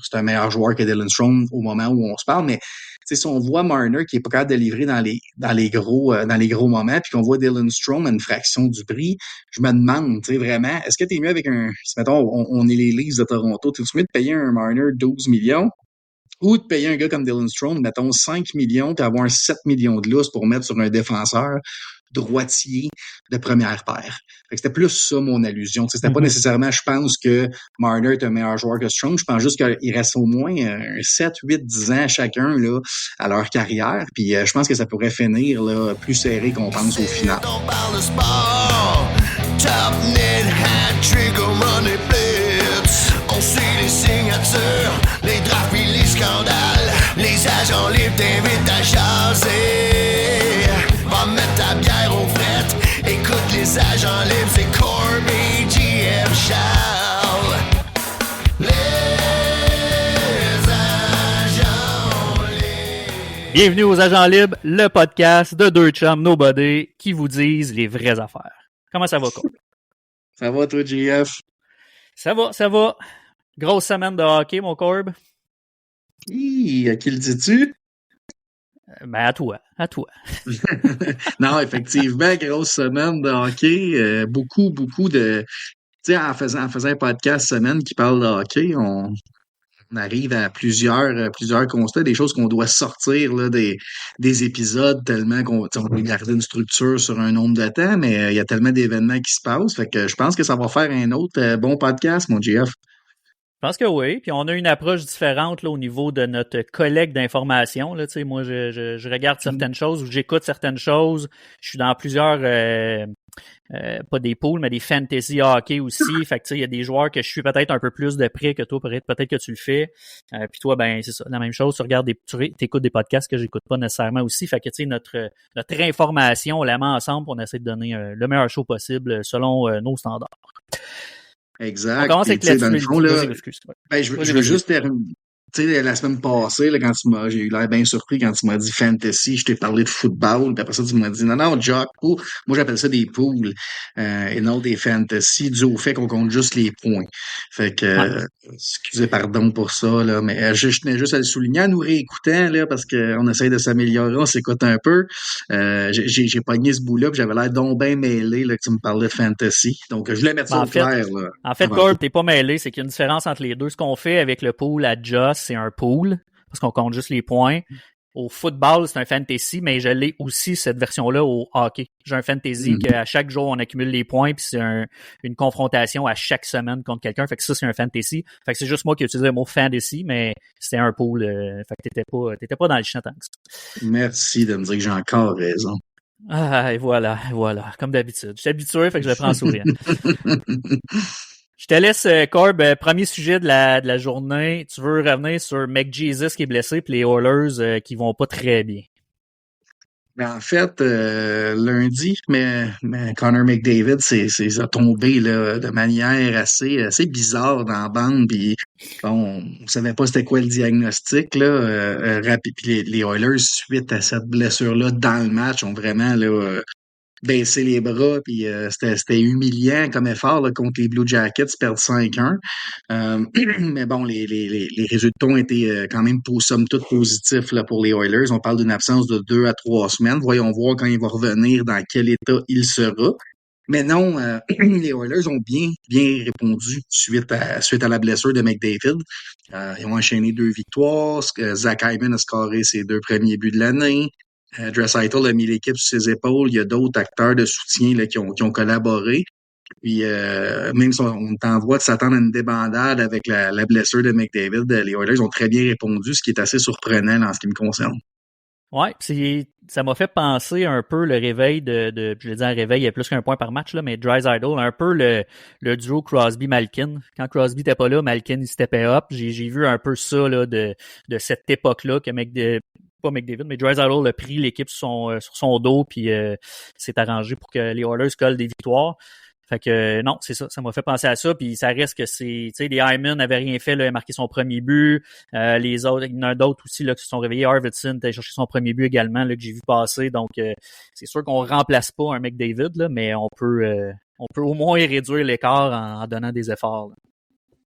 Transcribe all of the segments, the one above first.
c'est un meilleur joueur que Dylan Strome au moment où on se parle, mais si on voit Marner qui est pas capable de livrer dans les gros moments, puis qu'on voit Dylan Strome à une fraction du prix, je me demande, vraiment, est-ce que t'es mieux avec si mettons, on est les Leafs de Toronto, t'es mieux de payer un Marner 12 millions ou de payer un gars comme Dylan Strome, mettons 5 millions, puis avoir 7 millions de lousse pour mettre sur un défenseur droitier de première paire. Fait que c'était plus ça mon allusion. C'était pas nécessairement, je pense que Marner est un meilleur joueur que Strome. Je pense juste qu'il reste au moins 7, 8, 10 ans chacun là, à leur carrière. Puis je pense que ça pourrait finir là, plus serré qu'on pense au final. On suit les signatures, les drafts pis les scandales. Les agents libres t'invitent à jaser. Va mettre ta bière au fret. Écoute les agents libres, c'est Corby, JF, Charles. Les agents libres. Bienvenue aux Agents libres, le podcast de deux chums nobody qui vous disent les vraies affaires. Comment ça va, Corb? Ça va, toi, JF? Ça va. Grosse semaine de hockey, mon Corb. À qui le dis-tu? Ben, à toi. Non, effectivement, grosse semaine de hockey. Beaucoup de... Tu sais, en faisant un podcast semaine qui parle de hockey, on arrive à plusieurs constats, des choses qu'on doit sortir là, des épisodes tellement qu'on veut garder une structure sur un nombre de temps, mais il y a tellement d'événements qui se passent. Fait que je pense que ça va faire un autre bon podcast, mon GF. Je pense que oui, puis on a une approche différente là, au niveau de notre collecte d'informations. Là, moi, je regarde certaines choses ou j'écoute certaines choses. Je suis dans plusieurs, pas des pools, mais des fantasy hockey aussi. Fait que il y a des joueurs que je suis peut-être un peu plus de près que toi, peut-être que tu le fais. Puis toi, ben c'est ça, la même chose. Tu regardes tu écoutes des podcasts que j'écoute pas nécessairement aussi. Fait que notre information, on la met ensemble, pour on essaie de donner le meilleur show possible selon nos standards. Exact. On commence avec dans le fond, là, je veux juste terminer. Tu sais, la semaine passée, là, j'ai eu l'air bien surpris quand tu m'as dit fantasy, je t'ai parlé de football, puis après ça, tu m'as dit, non, Jack, moi, j'appelle ça des pools, et non des fantasy, dû au fait qu'on compte juste les points. Fait que, excusez, pardon pour ça, là, mais je tenais juste à le souligner en nous réécoutant, là, parce qu'on essaye de s'améliorer, on s'écoute un peu. J'ai pogné ce bout-là, puis j'avais l'air donc bien mêlé, là, que tu me parlais de fantasy. Donc, je voulais mettre ça au clair, là. En fait, Corb, t'es pas mêlé, c'est qu'il y a une différence entre les deux. Ce qu'on fait avec le pool à Joss, c'est un pool, parce qu'on compte juste les points. Au football, c'est un fantasy, mais je l'ai aussi, cette version-là, au hockey. J'ai un fantasy qu'à chaque jour, on accumule les points, puis c'est une confrontation à chaque semaine contre quelqu'un. Fait que ça, c'est un fantasy. Fait que c'est juste moi qui utilise le mot fantasy, mais c'était un pool. Fait que t'étais pas dans le champ tant que ça. Merci de me dire que j'ai encore raison. Ah, et voilà. Comme d'habitude. Je suis habitué, fait que je le prends en souriant. Je te laisse, Corb, premier sujet de la journée. Tu veux revenir sur McJesus qui est blessé puis les Oilers qui vont pas très bien. En fait, lundi, mais Connor McDavid a tombé là, de manière assez bizarre dans la bande. Puis bon, on savait pas c'était quoi le diagnostic là. Rapide. Puis les Oilers, suite à cette blessure-là dans le match, ont vraiment là, baissé les bras, puis c'était humiliant comme effort là, contre les Blue Jackets, perdre 5-1. Mais bon, les résultats ont été quand même somme toute positifs là, pour les Oilers. On parle d'une absence de 2 à 3 semaines. Voyons voir quand il va revenir, dans quel état il sera. Mais non, les Oilers ont bien répondu suite à la blessure de McDavid. Ils ont enchaîné 2 victoires. Zach Hyman a scoré ses 2 premiers buts de l'année. Draisaitl a mis l'équipe sur ses épaules. Il y a d'autres acteurs de soutien là, qui ont collaboré. Puis même si on est en voie de s'attendre à une débandade avec la blessure de McDavid, les Oilers ont très bien répondu, ce qui est assez surprenant en ce qui me concerne. Ouais, ça m'a fait penser un peu le réveil je vais dire un réveil, il y a plus qu'un point par match, là, mais Draisaitl, un peu le duo Crosby-Malkin. Quand Crosby n'était pas là, Malkin, il steppait up. J'ai vu un peu ça, là, de cette époque-là que pas McDavid, mais Draisaitl a pris l'équipe sur son dos puis s'est arrangé pour que les Oilers collent des victoires. Fait que non, c'est ça m'a fait penser à ça, puis ça reste que c'est, tu sais, les Hyman n'avaient rien fait, là, il a marqué son premier but, les autres, il y en a d'autres aussi là qui se sont réveillés, Arvidsson a cherché son premier but également là que j'ai vu passer, donc c'est sûr qu'on remplace pas un McDavid là, mais on peut au moins réduire l'écart en donnant des efforts là.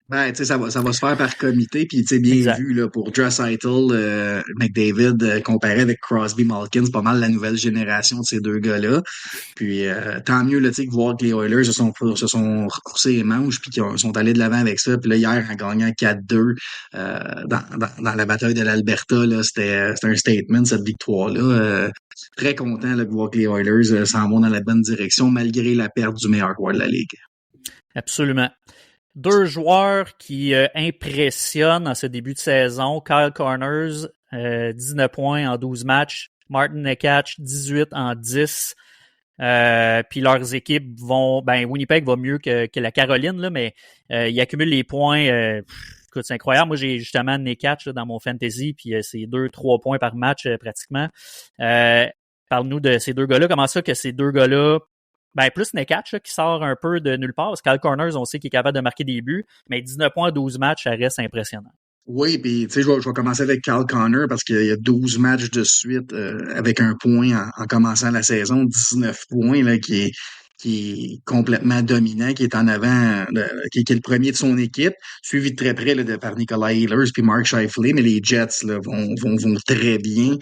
Ben, tu sais, ça va se faire par comité, puis tu sais, bien Exact. vu, là, pour Draisaitl, McDavid, comparé avec Crosby, Malkin, c'est pas mal la nouvelle génération de ces deux gars-là. Puis tant mieux là, tu sais, que voir que les Oilers se sont repoussés les manches puis qu'ils sont allés de l'avant avec ça. Puis là, hier, en gagnant 4-2 dans la bataille de l'Alberta, là, c'était un statement, cette victoire-là. Très content là, de voir que les Oilers s'en vont dans la bonne direction malgré la perte du meilleur joueur de la Ligue. Absolument. Deux joueurs qui impressionnent en ce début de saison. Kyle Connors, 19 points en 12 matchs. Martin Necas, 18 en 10. Puis leurs équipes vont... Ben, Winnipeg va mieux que la Caroline, là, mais ils accumulent les points. Écoute, c'est incroyable. Moi, j'ai justement Necas dans mon fantasy, puis c'est 2-3 points par match pratiquement. Parle-nous de ces deux gars-là. Comment ça que ces deux gars-là... Ben, plus Necas qui sort un peu de nulle part. Parce que Kyle Connors, on sait qu'il est capable de marquer des buts, mais 19 points en 12 matchs, ça reste impressionnant. Oui, puis tu sais, je vais commencer avec Kyle Connor parce qu'il y a 12 matchs de suite avec un point en commençant la saison, 19 points là, qui est complètement dominant, qui est en avant, qui est le premier de son équipe, suivi de très près là, par Nicolas Ehlers puis Mark Scheifele, mais les Jets là, vont très bien.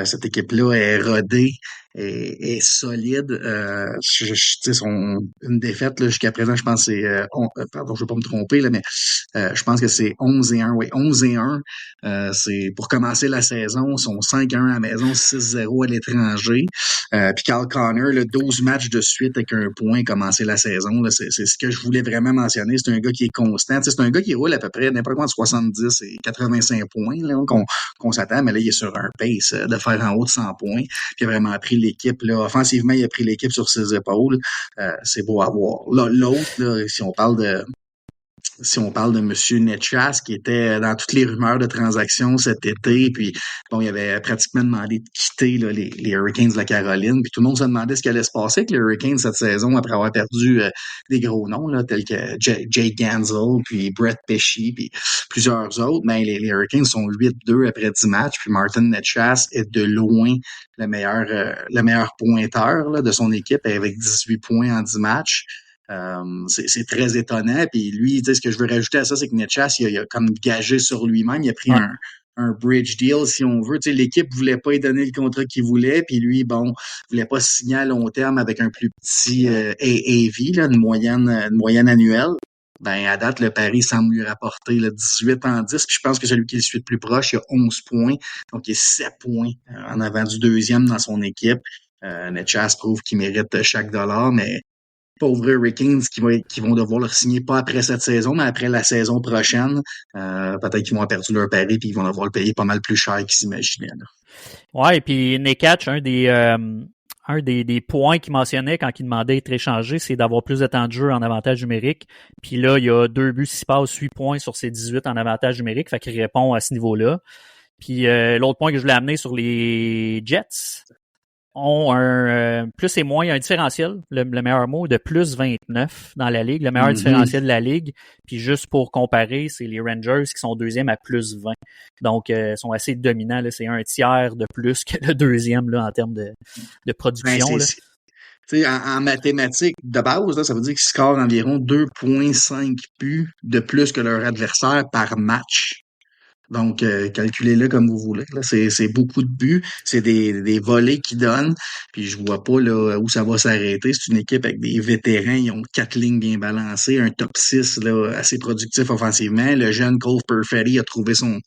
Cette équipe-là est rodée et solide. Tu sais, une défaite là, jusqu'à présent, je pense que c'est pardon, je ne veux pas me tromper, là, mais je pense que c'est 11-1. Oui, 11-1. C'est pour commencer la saison. Ils sont 5-1 à la maison, 6-0 à l'étranger. Puis Kyle Connor, là, 12 matchs de suite avec un point commencer la saison. Là, c'est ce que je voulais vraiment mentionner. C'est un gars qui est constant. Tu sais, c'est un gars qui roule à peu près n'importe quoi entre 70 et 85 points là, qu'on s'attend. Mais là, il est sur un pace de faire en haut de 100 points. Puis il a vraiment pris l'équipe. Là, offensivement, il a pris l'équipe sur ses épaules. C'est beau à voir. Là, l'autre, là, si on parle de Monsieur Netchas, qui était dans toutes les rumeurs de transactions cet été, puis bon, il avait pratiquement demandé de quitter là, les Hurricanes de la Caroline, puis tout le monde se demandait ce qui allait se passer avec les Hurricanes cette saison après avoir perdu des gros noms, là, tels que Jay Gansel, puis Brett Pesci, puis plusieurs autres. Mais les Hurricanes sont 8-2 après 10 matchs, puis Martin Netchas est de loin le meilleur pointeur là, de son équipe avec 18 points en 10 matchs. C'est très étonnant. Puis lui, tu sais, ce que je veux rajouter à ça, c'est que Netchas, il a comme gagé sur lui-même. Il a pris Ouais. un bridge deal, si on veut. Tu sais, l'équipe voulait pas lui donner le contrat qu'il voulait. Puis lui, bon, voulait pas signer à long terme avec un plus petit AAV, là, une moyenne annuelle. Ben, à date, le pari semble lui rapporter là, 18 en 10. Puis je pense que celui qui le suit le plus proche, il a 11 points. Donc, il est 7 points en avant du deuxième dans son équipe. Netchas prouve qu'il mérite chaque dollar, mais pauvres Hurricanes qui vont devoir leur signer pas après cette saison, mais après la saison prochaine. Peut-être qu'ils vont avoir perdu leur pari puis ils vont devoir le payer pas mal plus cher qu'ils s'imaginaient. Là. Ouais, et puis Necas, des points qu'il mentionnait quand il demandait d'être échangé, c'est d'avoir plus de temps de jeu en avantage numérique. Puis là, il y a 2 buts, 6 passes, 8 points sur ses 18 en avantage numérique, fait qu'il répond à ce niveau-là. Puis l'autre point que je voulais amener sur les Jets ont un plus et moins, il y a un différentiel, le meilleur mot, de plus 29 dans la Ligue, le meilleur différentiel de la Ligue. Puis juste pour comparer, c'est les Rangers qui sont deuxième à plus 20. Donc, sont assez dominants. Là. C'est un tiers de plus que le deuxième là, en termes de production. Ben, en mathématiques de base, là, ça veut dire qu'ils scorent environ 2,5 buts de plus que leur adversaire par match. Donc, calculez-le comme vous voulez. Là, c'est beaucoup de buts. C'est des volets qui donnent. Puis je vois pas là, où ça va s'arrêter. C'est une équipe avec des vétérans. Ils ont 4 lignes bien balancées, un top 6 là, assez productif offensivement. Le jeune Cole Perfetti a trouvé son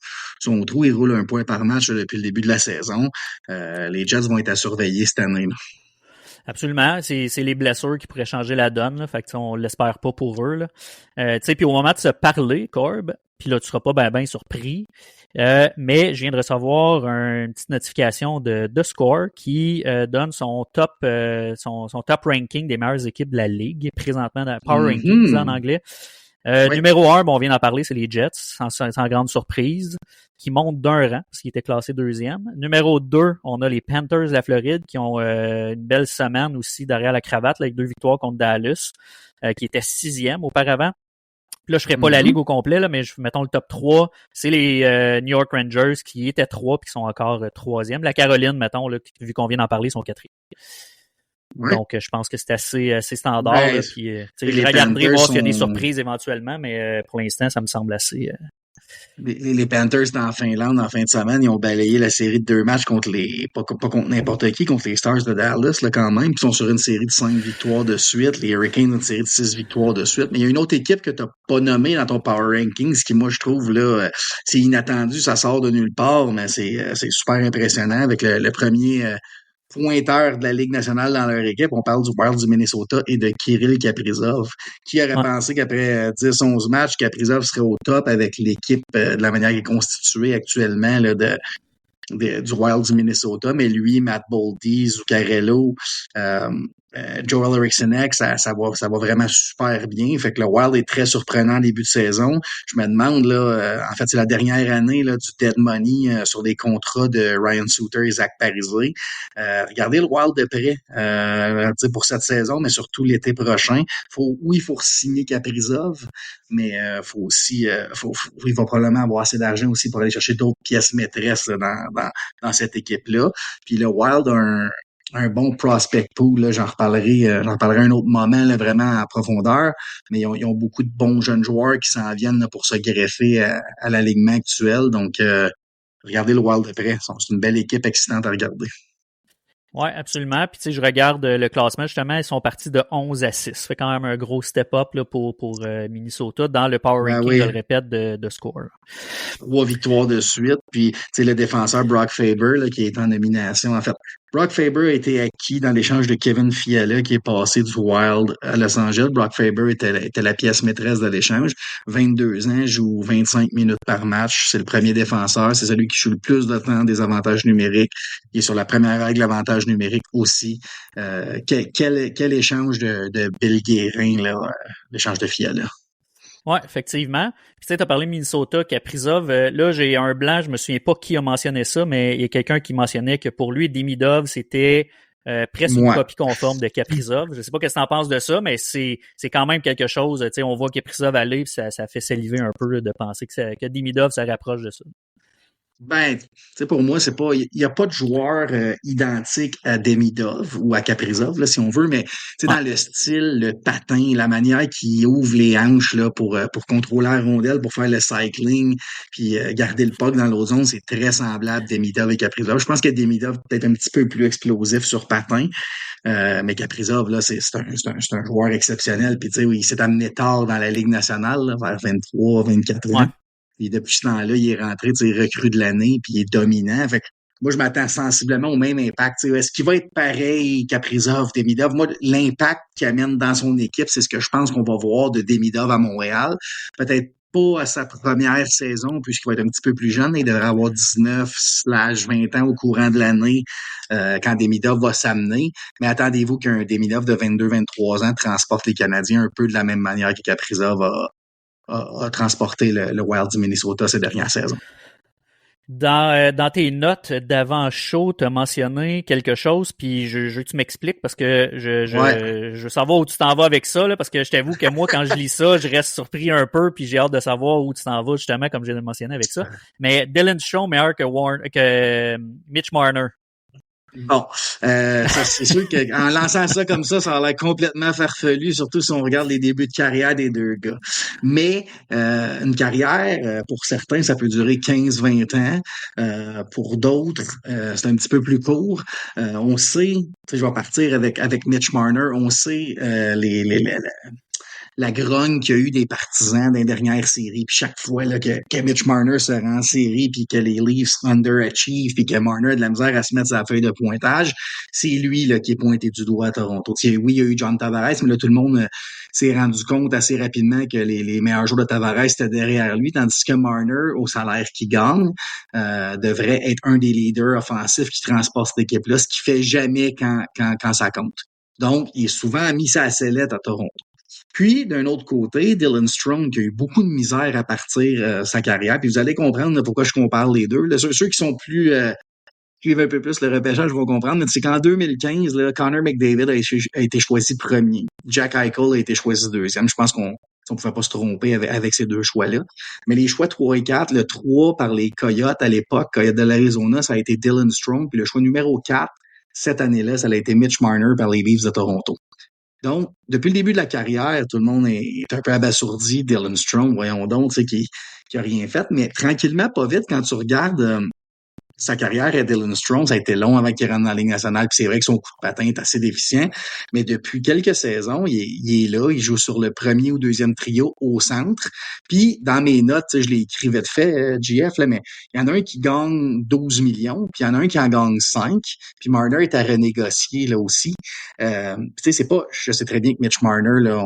trou. Il roule un point par match là, depuis le début de la saison. Les Jets vont être à surveiller cette année. Là. Absolument. C'est les blessures qui pourraient changer la donne. Là. Fait que on l'espère pas pour eux. Puis au moment de se parler, Corb, puis là, tu seras pas ben surpris. Mais je viens de recevoir une petite notification de Score qui donne son top ranking des meilleures équipes de la Ligue, présentement dans Power Rankings en anglais. Oui. Numéro 1, bon, on vient d'en parler, c'est les Jets, sans grande surprise, qui montent d'un rang, parce qu'ils étaient classés deuxième. Numéro 2, on a les Panthers de la Floride, qui ont une belle semaine aussi derrière la cravate, là, avec 2 victoires contre Dallas, qui était 6e auparavant. Puis là, je ferai pas la ligue au complet, là, mais mettons le top 3, c'est les New York Rangers qui étaient 3 puis qui sont encore 3e. La Caroline, mettons, là, vu qu'on vient d'en parler, sont 4e. Ouais. Donc, je pense que c'est assez standard. Ben, Là, puis, je les regarderai Panthers voir s'il y a des sont surprises éventuellement, mais pour l'instant, ça me semble assez. les Panthers en Finlande en fin de semaine, ils ont balayé la série de 2 matchs contre pas contre n'importe qui, contre les Stars de Dallas, là, quand même. Puis ils sont sur une série de 5 victoires de suite. Les Hurricanes ont une série de 6 victoires de suite. Mais il y a une autre équipe que tu n'as pas nommée dans ton Power Rankings, qui, moi, je trouve, là, c'est inattendu, ça sort de nulle part, mais c'est super impressionnant avec le premier, pointeur de la Ligue nationale dans leur équipe. On parle du Wild du Minnesota et de Kirill Kaprizov. Qui aurait Ouais. pensé qu'après 10-11 matchs, Kaprizov serait au top avec l'équipe de la manière qu'il est constituée actuellement là, du Wild du Minnesota, mais lui, Matt Boldy, Zuccarello, euh, Joel Eriksson Ek, ça va vraiment super bien. Fait que le Wild est très surprenant en début de saison. Je me demande, là, en fait, c'est la dernière année là, du dead money sur des contrats de Ryan Suter et Zach Parise. Regardez le Wild de près pour cette saison, mais surtout l'été prochain. Il faut signer Kaprizov, mais faut aussi, il va probablement avoir assez d'argent aussi pour aller chercher d'autres pièces maîtresses là, dans cette équipe-là. Puis le Wild a un bon prospect pool, là, j'en reparlerai un autre moment, là, vraiment en profondeur, mais ils ont beaucoup de bons jeunes joueurs qui s'en viennent là, pour se greffer à l'alignement actuel. Donc, regardez le Wild de près. C'est une belle équipe excitante à regarder. Oui, absolument. Puis, tu sais, je regarde le classement, justement, ils sont partis de 11 à 6. Ça fait quand même un gros step-up là, pour Minnesota dans le power Ben ranking, oui, je le répète, de score. 3 victoires de suite. Puis, tu sais, le défenseur Brock Faber, là, qui est en nomination. En fait, Brock Faber a été acquis dans l'échange de Kevin Fiala, qui est passé du Wild à Los Angeles. Brock Faber était la pièce maîtresse de l'échange. 22 ans, joue 25 minutes par match. C'est le premier défenseur. C'est celui qui joue le plus de temps des avantages numériques. Il est sur la première règle avantage numérique aussi. Quel échange de Bill Guérin, là, l'échange de Fiala. Oui, effectivement. Puis tu sais, tu as parlé de Minnesota, Kaprizov. Là, j'ai un blanc, je me souviens pas qui a mentionné ça, mais il y a quelqu'un qui mentionnait que pour lui, Demidov, c'était presque une Moi. copie conforme de Kaprizov. Je sais pas ce que tu en penses de ça, mais c'est quand même quelque chose. Tu sais, on voit Kaprizov aller, puis ça fait saliver un peu là, de penser que Demidov, ça rapproche de ça. Ben, tu sais, pour moi, c'est pas, il y a pas de joueur identique à Demidov ou à Kaprizov, là, si on veut, mais tu sais, Ouais. dans le style, le patin, la manière qu'il ouvre les hanches là pour contrôler la rondelle, pour faire le cycling, puis garder le puck dans l'autre zone, c'est très semblable Demidov et Kaprizov. Je pense que Demidov peut-être un petit peu plus explosif sur patin, mais Kaprizov là, c'est un joueur exceptionnel. Puis tu sais, oui, il s'est amené tard dans la Ligue nationale, là, vers 23-24 Ouais. ans. Puis depuis ce temps-là, il est rentré, tu sais, recrue de l'année, puis il est dominant. Fait que moi, je m'attends sensiblement au même impact. Tu sais, est-ce qu'il va être pareil Kaprizov, Demidov? Moi, l'impact qu'il amène dans son équipe, c'est ce que je pense qu'on va voir de Demidov à Montréal. Peut-être pas à sa première saison, puisqu'il va être un petit peu plus jeune. Il devrait avoir 19/20 ans au courant de l'année quand Demidov va s'amener. Mais attendez-vous qu'un Demidov de 22-23 ans transporte les Canadiens un peu de la même manière que Kaprizov a transporté le Wild du Minnesota ces dernières saisons. Dans tes notes d'avant-show, tu as mentionné quelque chose, puis je veux que tu m'expliques parce que Ouais. je veux savoir où tu t'en vas avec ça, là, parce que je t'avoue que moi, quand je lis ça, je reste surpris un peu, puis j'ai hâte de savoir où tu t'en vas, justement, comme j'ai mentionné avec ça. Mais Dylan Strome meilleur que Mitch Marner. Bon, ça, c'est sûr qu'en lançant ça comme ça a l'air complètement farfelu, surtout si on regarde les débuts de carrière des deux gars. Mais une carrière, pour certains, ça peut durer 15-20 ans. Pour d'autres, c'est un petit peu plus court. On sait, tu sais, je vais partir avec Mitch Marner, on sait la grogne qu'il y a eu des partisans dans les dernières séries. Puis chaque fois là, que Mitch Marner se rend en série, puis que les Leafs underachieve, puis que Marner a de la misère à se mettre sa feuille de pointage, c'est lui là, qui est pointé du doigt à Toronto. T'sais, oui, il y a eu John Tavares, mais là, tout le monde s'est rendu compte assez rapidement que les meilleurs jours de Tavares étaient derrière lui, tandis que Marner, au salaire qu'il gagne, devrait être un des leaders offensifs qui transporte cette équipe-là, ce qu'il fait jamais quand ça compte. Donc, il est souvent mis sa sellette à Toronto. Puis, d'un autre côté, Dylan Strome, qui a eu beaucoup de misère à partir sa carrière, puis vous allez comprendre là, pourquoi je compare les deux. Là, ceux qui sont plus suivent un peu plus le repêchage vont comprendre, mais c'est qu'en 2015, là, Connor McDavid a été choisi premier. Jack Eichel a été choisi deuxième. Je pense qu'on ne pouvait pas se tromper avec ces deux choix-là. Mais les choix 3 et 4, le 3 par les Coyotes à l'époque, Coyotes de l'Arizona, ça a été Dylan Strome. Puis le choix numéro 4, cette année-là, ça a été Mitch Marner par les Leafs de Toronto. Donc, depuis le début de la carrière, tout le monde est un peu abasourdi. Dylan Strome, voyons donc, tu sais, qui a rien fait. Mais tranquillement, pas vite, quand tu regardes sa carrière à Dylan Strome, ça a été long avant qu'il rentre dans la Ligue nationale. Puis c'est vrai que son coup de patin est assez déficient. Mais depuis quelques saisons, il est là. Il joue sur le premier ou deuxième trio au centre. Puis dans mes notes, tu sais, je l'ai écrit vite fait, GF, là, mais il y en a un qui gagne 12 millions, puis il y en a un qui en gagne 5. Puis Marner est à renégocier là aussi. Tu sais, c'est pas, je sais très bien que Mitch Marner, là,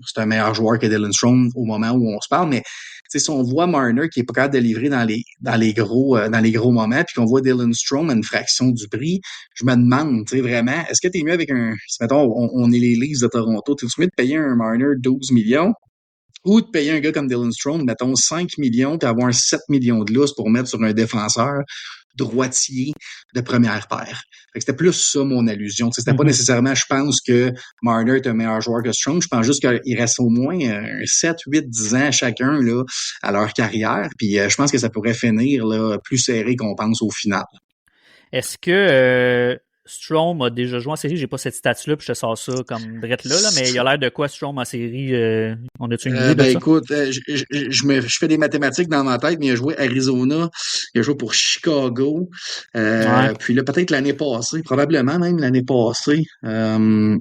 c'est un meilleur joueur que Dylan Strome au moment où on se parle, mais si on voit Marner qui est pas capable de livrer dans les gros moments, puis qu'on voit Dylan Strome à une fraction du prix, je me demande, tu sais, vraiment, est-ce que t'es mieux avec si mettons, on est les Leafs de Toronto, t'es-tu mieux de payer un Marner 12 millions ou de payer un gars comme Dylan Strome, mettons 5 millions, puis avoir un 7 millions de lousse pour mettre sur un défenseur droitier de première paire. Fait que c'était plus ça mon allusion. T'sais, c'était pas nécessairement, je pense que Marner est un meilleur joueur que Strome. Je pense juste qu'il reste au moins 7, 8, 10 ans chacun là, à leur carrière. Puis je pense que ça pourrait finir là, plus serré qu'on pense au final. Est-ce que Strome a déjà joué en série? J'ai pas cette stat-là, puis je te sors ça comme drette là, mais il a l'air de quoi Strome en série? On a-tu une idée de ça? Écoute, je fais des mathématiques dans ma tête, mais il a joué Arizona, il a joué pour Chicago, puis là, peut-être l'année passée, probablement même l'année passée, dans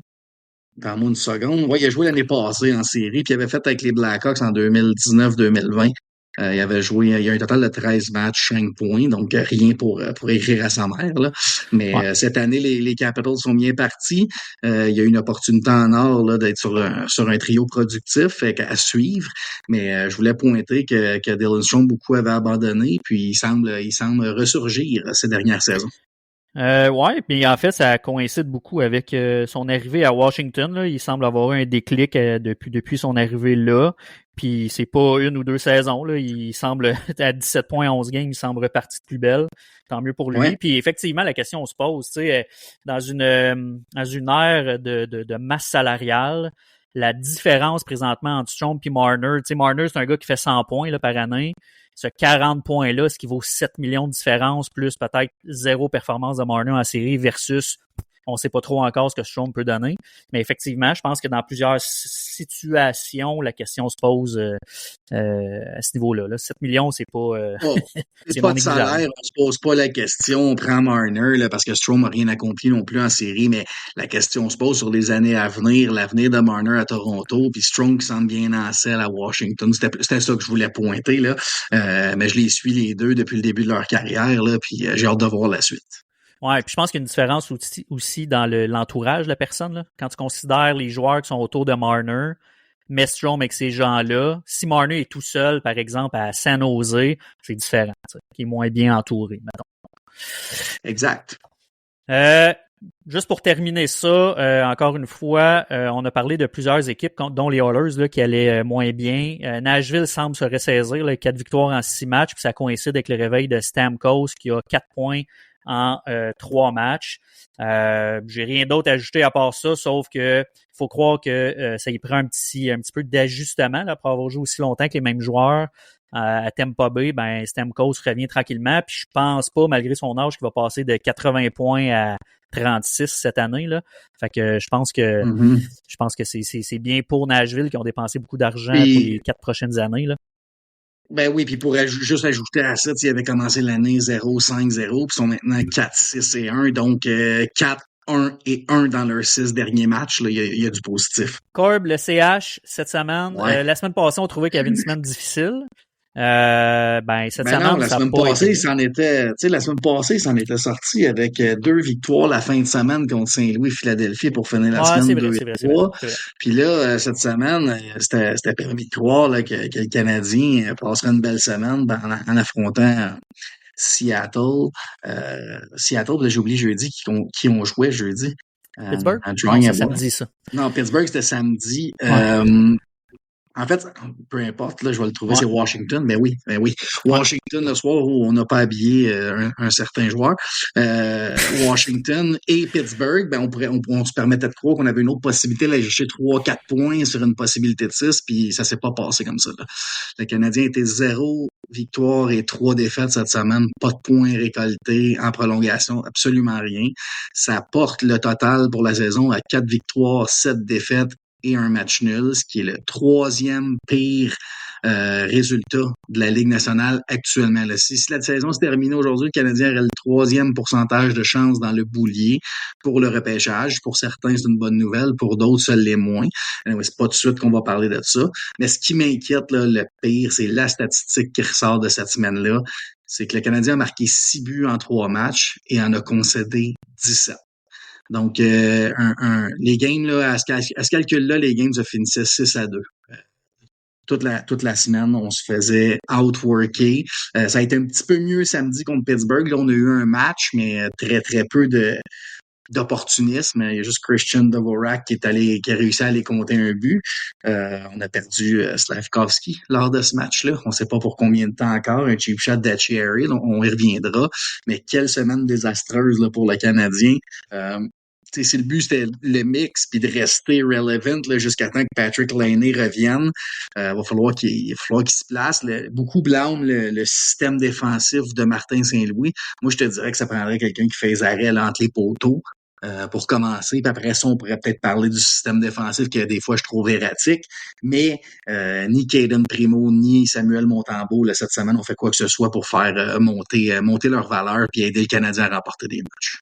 une seconde. Ouais, il a joué l'année passée en série, puis il avait fait avec les Blackhawks en 2019-2020. Il avait joué, il y a un total de 13 matchs, 5 points, donc rien pour écrire à sa mère. Là. Mais cette année, les Capitals sont bien partis. Il y a eu une opportunité en or là, d'être sur un trio productif à suivre. Mais je voulais pointer que Dylan Strome, beaucoup avait abandonné, puis il semble ressurgir ces dernières saisons. Ouais, puis en fait, ça coïncide beaucoup avec son arrivée à Washington. Là. Il semble avoir eu un déclic depuis son arrivée là. Puis c'est pas une ou deux saisons. Là. Il semble à 17 points, 11 games, il semble reparti de plus belle. Tant mieux pour lui. Ouais. Puis effectivement, la question se pose, tu sais, dans une ère de masse salariale, la différence présentement entre Strome et Marner. Tu sais, Marner, c'est un gars qui fait 100 points là, par année. Ce 40 points-là, ce qui vaut 7 millions de différence, plus peut-être zéro performance de Marner en série versus on sait pas trop encore ce que Strome peut donner. Mais effectivement, je pense que dans plusieurs situations, la question se pose à ce niveau-là. Là. 7 millions, c'est pas... c'est pas de salaire, on se pose pas la question, on prend Marner là, parce que Strome n'a rien accompli non plus en série, mais la question se pose sur les années à venir, l'avenir de Marner à Toronto, puis Strome qui semble bien en selle à Washington. C'était ça que je voulais pointer, là. Mais je les suis les deux depuis le début de leur carrière, là, puis j'ai hâte de voir la suite. Ouais, puis je pense qu'il y a une différence aussi dans l'entourage de la personne. Là. Quand tu considères les joueurs qui sont autour de Marner, mais Strome avec ces gens-là, si Marner est tout seul, par exemple, à San Jose, c'est différent. Qui est moins bien entouré, mettons. Exact. Juste pour terminer ça, encore une fois, on a parlé de plusieurs équipes, dont les Oilers, là, qui allaient moins bien. Nashville semble se ressaisir, là, 4 victoires en 6 matchs, puis ça coïncide avec le réveil de Stamkos, qui a 4 points en 3 matchs. J'ai rien d'autre à ajouter à part ça, sauf que faut croire que ça y prend un petit peu d'ajustement là, pour avoir joué aussi longtemps que les mêmes joueurs. À Tampa Bay, ben Stamkos revient tranquillement, puis je pense pas, malgré son âge, qu'il va passer de 80 points à 36 cette année. Là. Fait que je pense que c'est bien pour Nashville qui ont dépensé beaucoup d'argent pour les 4 prochaines années. Là. Ben oui, puis pour juste ajouter à ça, ils avaient commencé l'année 0-5-0, puis sont maintenant 4-6-1, donc 4-1-1 dans leurs 6 derniers matchs. Il y a du positif. Corb, le CH, cette semaine, la semaine passée, on trouvait qu'il y avait une semaine difficile. Cette semaine, non, la semaine passée, la semaine passée, il s'en était sorti avec 2 victoires la fin de semaine contre Saint-Louis et Philadelphie pour finir la semaine 2-3. Puis là, cette semaine, c'était permis de croire là, que le Canadien passerait une belle semaine en affrontant Seattle. Seattle, là, j'ai oublié jeudi qui ont joué jeudi. Pittsburgh? Non, c'est samedi, ça. Non, Pittsburgh, c'était samedi. En fait, peu importe, là, je vais le trouver, Ouais. c'est Washington. Ben oui. Washington, le soir où on n'a pas habillé un certain joueur. Washington et Pittsburgh, ben on se permettait de croire qu'on avait une autre possibilité d'aller chercher 3-4 points sur une possibilité de 6, puis ça s'est pas passé comme ça. Là. Le Canadien était 0 victoire et 3 défaites cette semaine. Pas de points récoltés en prolongation, absolument rien. Ça porte le total pour la saison à 4 victoires, 7 défaites et un match nul, ce qui est le troisième pire résultat de la Ligue nationale actuellement. Là. Si la saison se terminait aujourd'hui, le Canadien aurait le troisième pourcentage de chance dans le boulier pour le repêchage. Pour certains, c'est une bonne nouvelle. Pour d'autres, ça l'est moins. C'est pas tout de suite qu'on va parler de ça. Mais ce qui m'inquiète, là, le pire, c'est la statistique qui ressort de cette semaine-là. C'est que le Canadien a marqué 6 buts en 3 matchs et en a concédé 17. Donc, les games, là, à ce calcul-là, les games se finissaient 6-2. Toute la semaine, on se faisait outworker. Ça a été un petit peu mieux samedi contre Pittsburgh. Là, on a eu un match, mais très, très peu d'opportunisme. Il y a juste Christian Dvorak qui a réussi à aller compter un but. On a perdu Slavkovski lors de ce match-là. On ne sait pas pour combien de temps encore. Un cheap shot d'Achiari, on y reviendra. Mais quelle semaine désastreuse là, pour le Canadien. Si le but c'était le mix puis de rester relevant là, jusqu'à temps que Patrick Laine revienne, va falloir qu'il se place. Beaucoup blâment le système défensif de Martin Saint-Louis. Moi, je te dirais que ça prendrait quelqu'un qui fait les arrêts là, entre les poteaux pour commencer. Puis après ça, on pourrait peut-être parler du système défensif que des fois je trouve erratique. Mais ni Caden Primo ni Samuel Montembeault là, cette semaine ont fait quoi que ce soit pour faire monter leur valeur puis aider le Canadien à remporter des matchs.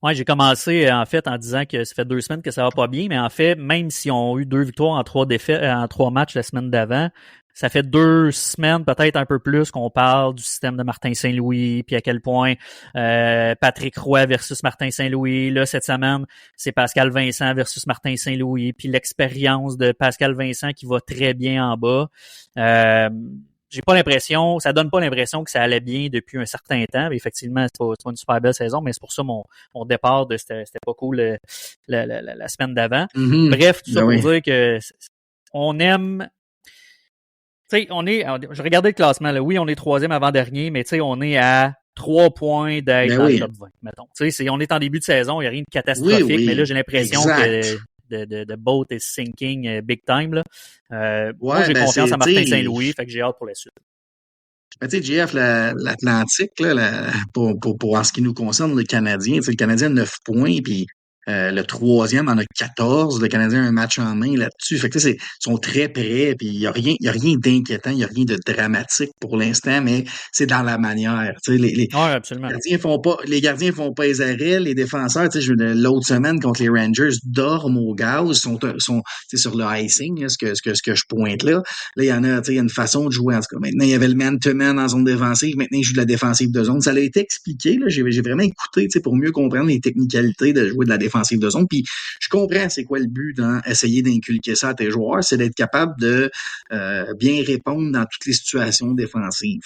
Ouais, j'ai commencé en fait en disant que ça fait 2 semaines que ça va pas bien, mais en fait, même si on a eu 2 victoires en 3 défaites, en 3 matchs la semaine d'avant, ça fait 2 semaines, peut-être un peu plus, qu'on parle du système de Martin Saint-Louis, puis à quel point Patrick Roy versus Martin Saint-Louis. Là, cette semaine, c'est Pascal Vincent versus Martin Saint-Louis, puis l'expérience de Pascal Vincent qui va très bien en bas. J'ai pas l'impression, ça donne pas l'impression que ça allait bien depuis un certain temps. Mais effectivement, c'est pas une super belle saison, mais c'est pour ça mon départ de c'était pas cool la semaine d'avant. Mm-hmm. Bref, tout ça Ben pour dire que on aime. Tu sais, je regardais le classement, là. Oui, on est 3e avant-dernier, mais tu sais, on est à 3 points d'être dans le top 20, mettons. Tu sais, on est en début de saison, il n'y a rien de catastrophique, mais là, j'ai l'impression que the boat is sinking big time, là. Moi, j'ai confiance en Martin Saint-Louis, fait que j'ai hâte pour la suite. Ben, tu sais, JF, l'Atlantique, là, pour en ce qui nous concerne, le Canadien, le Canadien a 9 points, puis le troisième en a 14. Le Canadien a un match en main là-dessus. Fait que ils sont très près, puis il y a rien d'inquiétant, il y a rien de dramatique pour l'instant, mais c'est dans la manière. Ouais, absolument. Les gardiens font pas les arrêts, les défenseurs, l'autre semaine contre les Rangers dorment au gaz, sont sur le icing, là, ce que je pointe là. Là, il y en a, il y a une façon de jouer en tout cas. Maintenant, il y avait le man-to-man en zone défensive, maintenant il joue de la défensive de zone. Ça a été expliqué, là, j'ai vraiment écouté, pour mieux comprendre les technicalités de jouer de la défensive de zone. Puis je comprends c'est quoi le but d'essayer d'inculquer ça à tes joueurs, c'est d'être capable de bien répondre dans toutes les situations défensives.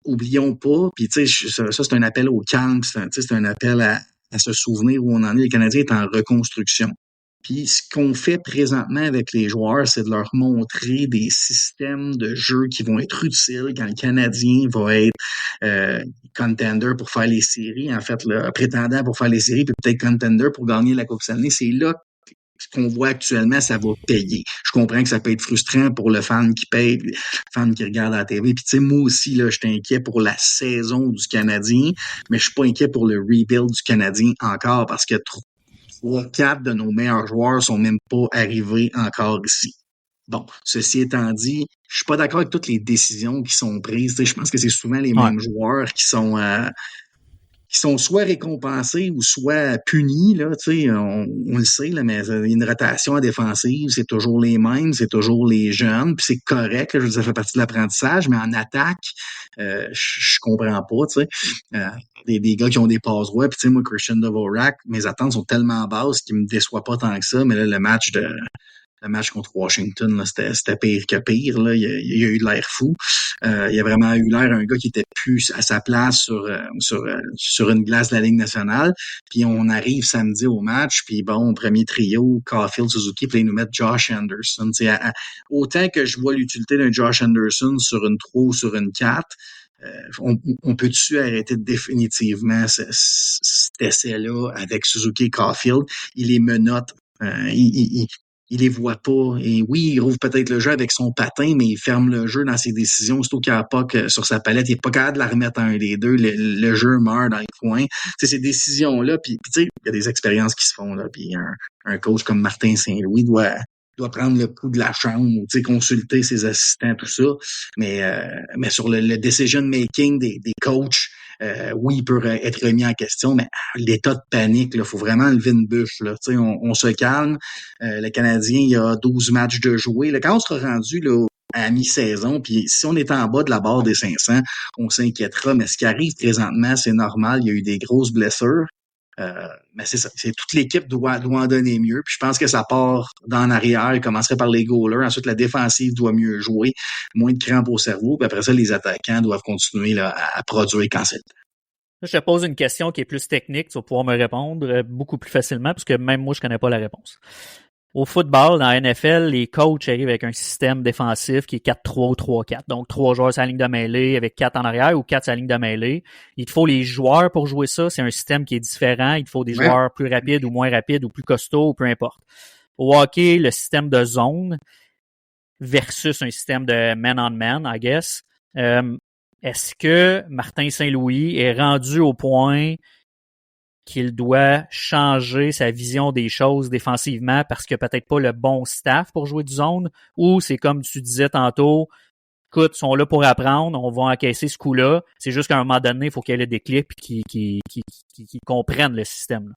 Oublions pas, puis tu sais, ça c'est un appel au calme, c'est un appel à se souvenir où on en est. Le Canadien est en reconstruction. Puis ce qu'on fait présentement avec les joueurs, c'est de leur montrer des systèmes de jeu qui vont être utiles quand le Canadien va être contender pour faire les séries, en fait, là, prétendant pour faire les séries, puis peut-être contender pour gagner la Coupe Stanley. C'est là ce qu'on voit actuellement, ça va payer. Je comprends que ça peut être frustrant pour le fan qui paye, le fan qui regarde à la TV. Puis tu sais, moi aussi, là, je suis inquiet pour la saison du Canadien, mais je suis pas inquiet pour le rebuild du Canadien encore parce que 3-4 de nos meilleurs joueurs sont même pas arrivés encore ici. Bon, ceci étant dit, je suis pas d'accord avec toutes les décisions qui sont prises. Je pense que c'est souvent les mêmes joueurs qui sont soit récompensés ou soit punis, là, on le sait, là, mais une rotation en défensive, c'est toujours les mêmes, c'est toujours les jeunes, puis c'est correct, là, je veux dire, ça fait partie de l'apprentissage, mais en attaque, je comprends pas, tu sais. Des gars qui ont des passes droits, puis tu sais, moi, Christian Dvorak, mes attentes sont tellement basses qu'ils me déçoivent pas tant que ça, mais là, le match le match contre Washington, là, c'était pire que pire. Là. Il a eu de l'air fou. Il a vraiment eu l'air un gars qui était plus à sa place sur une glace de la Ligue nationale. Puis on arrive samedi au match, puis bon, premier trio, Caulfield, Suzuki, puis là, ils nous mettent Josh Anderson. Autant que je vois l'utilité d'un Josh Anderson sur une 3 ou sur une 4, on peut-tu arrêter définitivement cet essai-là avec Suzuki et Caulfield? Il les menotte. Il les voit pas. Et oui, il rouvre peut-être le jeu avec son patin, mais il ferme le jeu dans ses décisions. Surtout qu'il n'y a pas que sur sa palette, il n'est pas capable de la remettre à un des deux. Le jeu meurt dans les coins. T'sais, ces décisions-là, puis tu sais, il y a des expériences qui se font là. Puis un coach comme Martin Saint-Louis doit prendre le pouls de la chambre, consulter ses assistants, tout ça. Mais sur le decision making des coachs, oui, il peut être remis en question, mais l'état de panique, il faut vraiment lever une bûche. Là. On se calme. Le Canadien, il y a 12 matchs de jouer. Là, quand on sera rendu là, à mi-saison, puis si on est en bas de la barre des 500, on s'inquiétera. Mais ce qui arrive présentement, c'est normal. Il y a eu des grosses blessures. Mais c'est ça. Toute l'équipe doit en donner mieux. Puis je pense que ça part d'en arrière. Il commencerait par les goalers. Ensuite, la défensive doit mieux jouer. Moins de crampes au cerveau. Puis après ça, les attaquants doivent continuer là, à produire quand c'est le temps. Là, je te pose une question qui est plus technique. Tu vas pouvoir me répondre beaucoup plus facilement parce que même moi, je connais pas la réponse. Au football, dans la NFL, les coachs arrivent avec un système défensif qui est 4-3 ou 3-4. Donc, 3 joueurs sur la ligne de mêlée avec 4 en arrière ou 4 sur la ligne de mêlée. Il te faut les joueurs pour jouer ça. C'est un système qui est différent. Il te faut des joueurs plus rapides ou moins rapides ou plus costauds ou peu importe. Au hockey, le système de zone versus un système de man-on-man, I guess. Est-ce que Martin Saint-Louis est rendu au point qu'il doit changer sa vision des choses défensivement parce qu'il n'a peut-être pas le bon staff pour jouer du zone, ou c'est comme tu disais tantôt, écoute, ils sont là pour apprendre, on va encaisser ce coup-là, c'est juste qu'à un moment donné, il faut qu'il y ait le déclic et qu'ils comprennent le système. Là.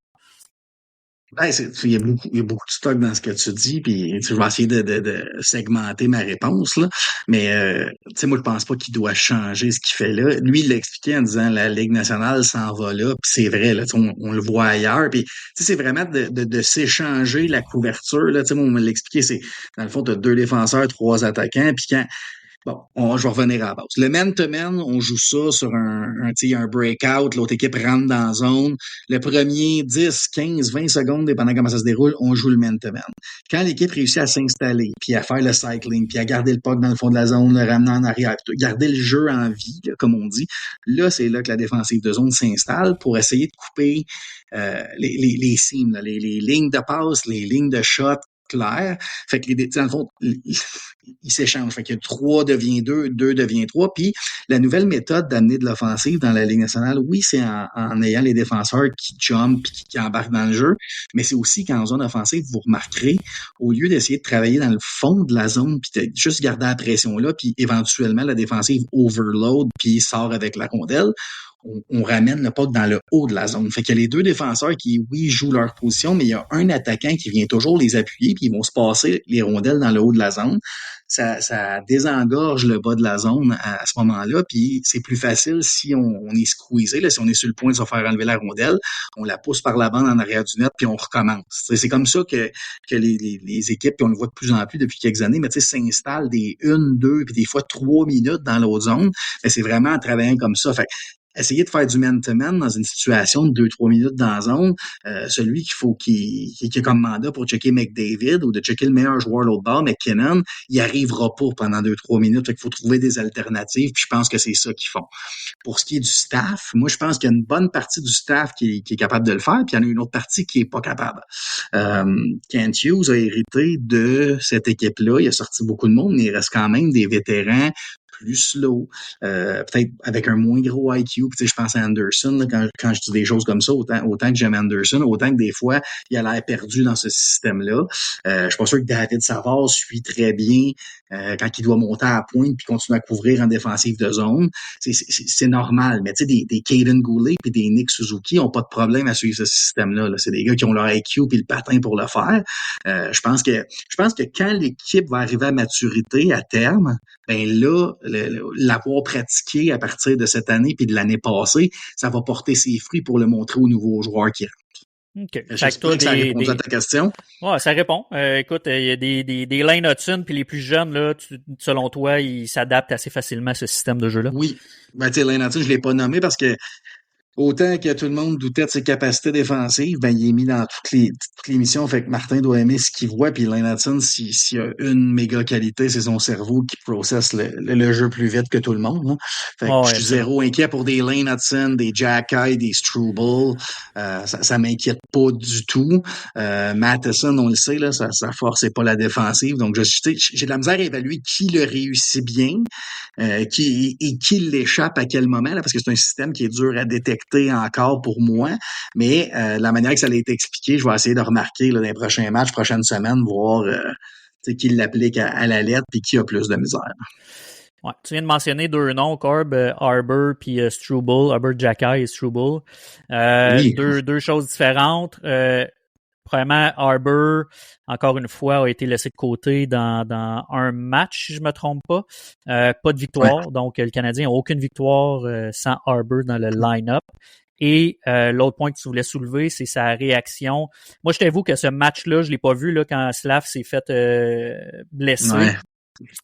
Ben, il y a beaucoup de stock dans ce que tu dis, puis je vais essayer de segmenter ma réponse, là. Mais tu sais, moi, je pense pas qu'il doit changer ce qu'il fait là. Lui, il l'a expliqué en disant la Ligue nationale s'en va là, puis c'est vrai, là, on le voit ailleurs. Puis c'est vraiment de s'échanger la couverture. Là, moi, on me l'expliqué, c'est dans le fond, tu as 2 défenseurs, 3 attaquants, puis quand bon, je vais revenir à la base. Le man-to-man, on joue ça sur un breakout, l'autre équipe rentre dans la zone. Le premier 10, 15, 20 secondes, dépendant comment ça se déroule, on joue le man-to-man. Quand l'équipe réussit à s'installer, puis à faire le cycling, puis à garder le puck dans le fond de la zone, le ramener en arrière, puis garder le jeu en vie, là, comme on dit, là, c'est là que la défensive de zone s'installe pour essayer de couper les seams, là, les lignes de passe, les lignes de shot, clair. Fait que dans le fond, ils s'échangent. Fait que 3 devient 2, 2 devient 3. Puis la nouvelle méthode d'amener de l'offensive dans la Ligue nationale, oui, c'est en ayant les défenseurs qui jumpent et qui embarquent dans le jeu, mais c'est aussi qu'en zone offensive, vous remarquerez, au lieu d'essayer de travailler dans le fond de la zone puis de juste garder la pression là, puis éventuellement la défensive overload puis sort avec la rondelle, on ramène le puck dans le haut de la zone. Fait qu'il y a les 2 défenseurs qui, oui, jouent leur position, mais il y a un attaquant qui vient toujours les appuyer, puis ils vont se passer les rondelles dans le haut de la zone. Ça désengorge le bas de la zone à ce moment-là, puis c'est plus facile si on est squeezé, là, si on est sur le point de se faire enlever la rondelle, on la pousse par la bande en arrière du net, puis on recommence. C'est comme ça que les équipes, puis on le voit de plus en plus depuis quelques années, mais s'installent des 1, 2, puis des fois 3 minutes dans l'autre zone. Mais c'est vraiment en travaillant comme ça. Fait essayer de faire du man-to-man dans une situation de 2-3 minutes dans la zone, celui qui a comme mandat pour checker McDavid ou de checker le meilleur joueur l'autre bord, McKinnon, il arrivera pas pendant 2-3 minutes. Fait qu'il faut trouver des alternatives, puis je pense que c'est ça qu'ils font. Pour ce qui est du staff, moi, je pense qu'il y a une bonne partie du staff qui est capable de le faire, puis il y en a une autre partie qui est pas capable. Kent Hughes a hérité de cette équipe-là. Il a sorti beaucoup de monde, mais il reste quand même des vétérans plus slow, peut-être avec un moins gros IQ. Puis, je pense à Anderson, là, quand je dis des choses comme ça, autant que j'aime Anderson, autant que des fois, il a l'air perdu dans ce système-là. Je suis pas sûr que David Savard suit très bien quand il doit monter à la pointe puis continuer à couvrir en défensive de zone. C'est normal, mais tu sais, des Caden Goulet puis des Nick Suzuki ont pas de problème à suivre ce système-là. Là. C'est des gars qui ont leur IQ puis le patin pour le faire. Je pense que quand l'équipe va arriver à maturité, à terme, ben là, l'avoir pratiqué à partir de cette année puis de l'année passée, ça va porter ses fruits pour le montrer aux nouveaux joueurs qui rentrent. OK. Fait que J'espère toi, que ça a répondu à ta question. ouais, ça répond. Écoute, il y a des Lane Hudson, puis les plus jeunes, là, selon toi, ils s'adaptent assez facilement à ce système de jeu-là. Oui. Ben, tu sais, Lane Hudson, je l'ai pas nommé parce que autant que tout le monde doutait de ses capacités défensives, ben, il est mis dans toutes les missions. Fait que Martin doit aimer ce qu'il voit. Puis Lane Hudson, s'il a une méga qualité, c'est son cerveau qui processe le jeu plus vite que tout le monde, hein. Fait que Oh, je ouais, suis absolument. zéro inquiet pour des Lane Hudson, des Jack Eye, des Struble. Ça m'inquiète pas du tout. Matheson, on le sait, là, sa force c'est pas la défensive. Donc, j'ai de la misère à évaluer qui le réussit bien. Qui l'échappe à quel moment, là, parce que c'est un système qui est dur à détecter encore pour moi, mais la manière que ça a été expliqué, je vais essayer de remarquer là, dans les prochains matchs, prochaines semaines, voir qui l'applique à la lettre puis qui a plus de misère. Ouais. Tu viens de mentionner deux noms, Corb, Arbor puis Struble, Arbor Jacky et Struble. Oui, Deux choses différentes. Premièrement, Arbor, encore une fois, a été laissé de côté dans un match, si je me trompe pas. Pas de ouais, victoire. Donc, le Canadien n'a aucune victoire sans Arbor dans le line-up. Et l'autre point que tu voulais soulever, c'est sa réaction. Moi, je t'avoue que ce match-là, je l'ai pas vu là, quand Slav s'est fait blesser, ouais.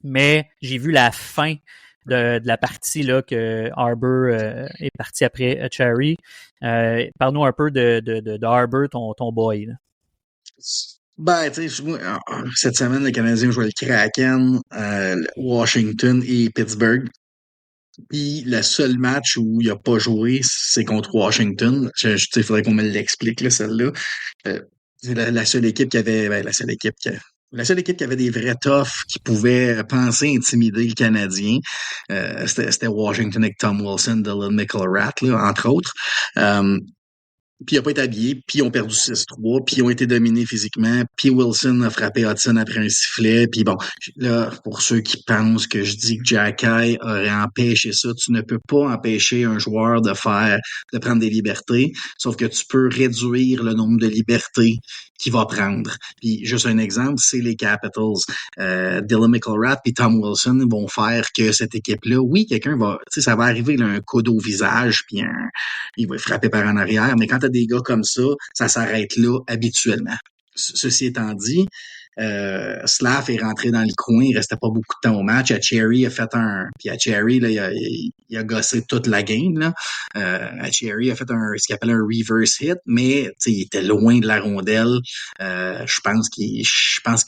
mais j'ai vu la fin de la partie là que Arbor est parti après Cherry. Parle-nous un peu de Arbor, ton boy. Là. Ben, tu sais, moi, cette semaine, les Canadiens jouaient le Kraken, Washington et Pittsburgh. Puis le seul match où il a pas joué, c'est contre Washington. Il faudrait qu'on me l'explique, là, celle-là. C'est la seule équipe qui avait, ben, la seule équipe qui avait des vrais toughs, qui pouvaient penser intimider le Canadien. C'était Washington avec Tom Wilson, Dylan McIlrath, là, entre autres. Puis il n'a pas été habillé, puis ils ont perdu 6-3, puis ils ont été dominés physiquement, puis Wilson a frappé Hudson après un sifflet, puis bon, là, pour ceux qui pensent que je dis que Jacky aurait empêché ça, tu ne peux pas empêcher un joueur de prendre des libertés, sauf que tu peux réduire le nombre de libertés qu'il va prendre. Puis juste un exemple, c'est les Capitals. Dylan McIlrath et Tom Wilson vont faire que cette équipe-là, oui, quelqu'un va, tu sais, ça va arriver, là, un coude au visage, puis il va frapper par en arrière, mais quand tu as des gars comme ça s'arrête là habituellement. Ceci étant dit, Slav est rentré dans le coin, il restait pas beaucoup de temps au match. Cherry a fait puis Cherry, là, il a gossé toute la game, là. Cherry a fait ce qu'il appelle un reverse hit, mais il était loin de la rondelle. Je pense qu'il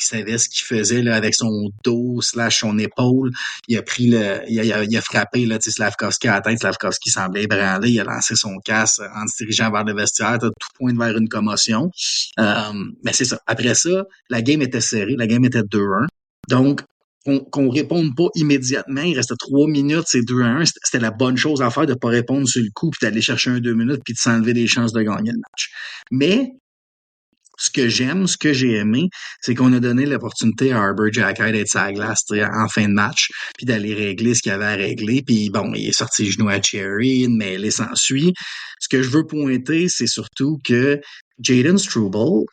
savait ce qu'il faisait là, avec son dos / son épaule. Il a pris il a frappé là, Slavkovski à la tête. Slavkovski semblait ébranlé. Il a lancé son casse en se dirigeant vers le vestiaire, tout pointe vers une commotion. Mais c'est ça. Après ça, la game était serrée. La game était 2-1. Donc, qu'on réponde pas immédiatement, il restait 3 minutes, c'est 2-1. C'était la bonne chose à faire de pas répondre sur le coup, puis d'aller chercher un 2 minutes, puis de s'enlever des chances de gagner le match. Mais ce que j'aime, ce que j'ai aimé, c'est qu'on a donné l'opportunité à Arbor Jacky d'être sur la glace en fin de match, puis d'aller régler ce qu'il avait à régler. Puis bon, il est sorti le genou à Cherry, une mêlée s'ensuit. Ce que je veux pointer, c'est surtout que Jaden Struble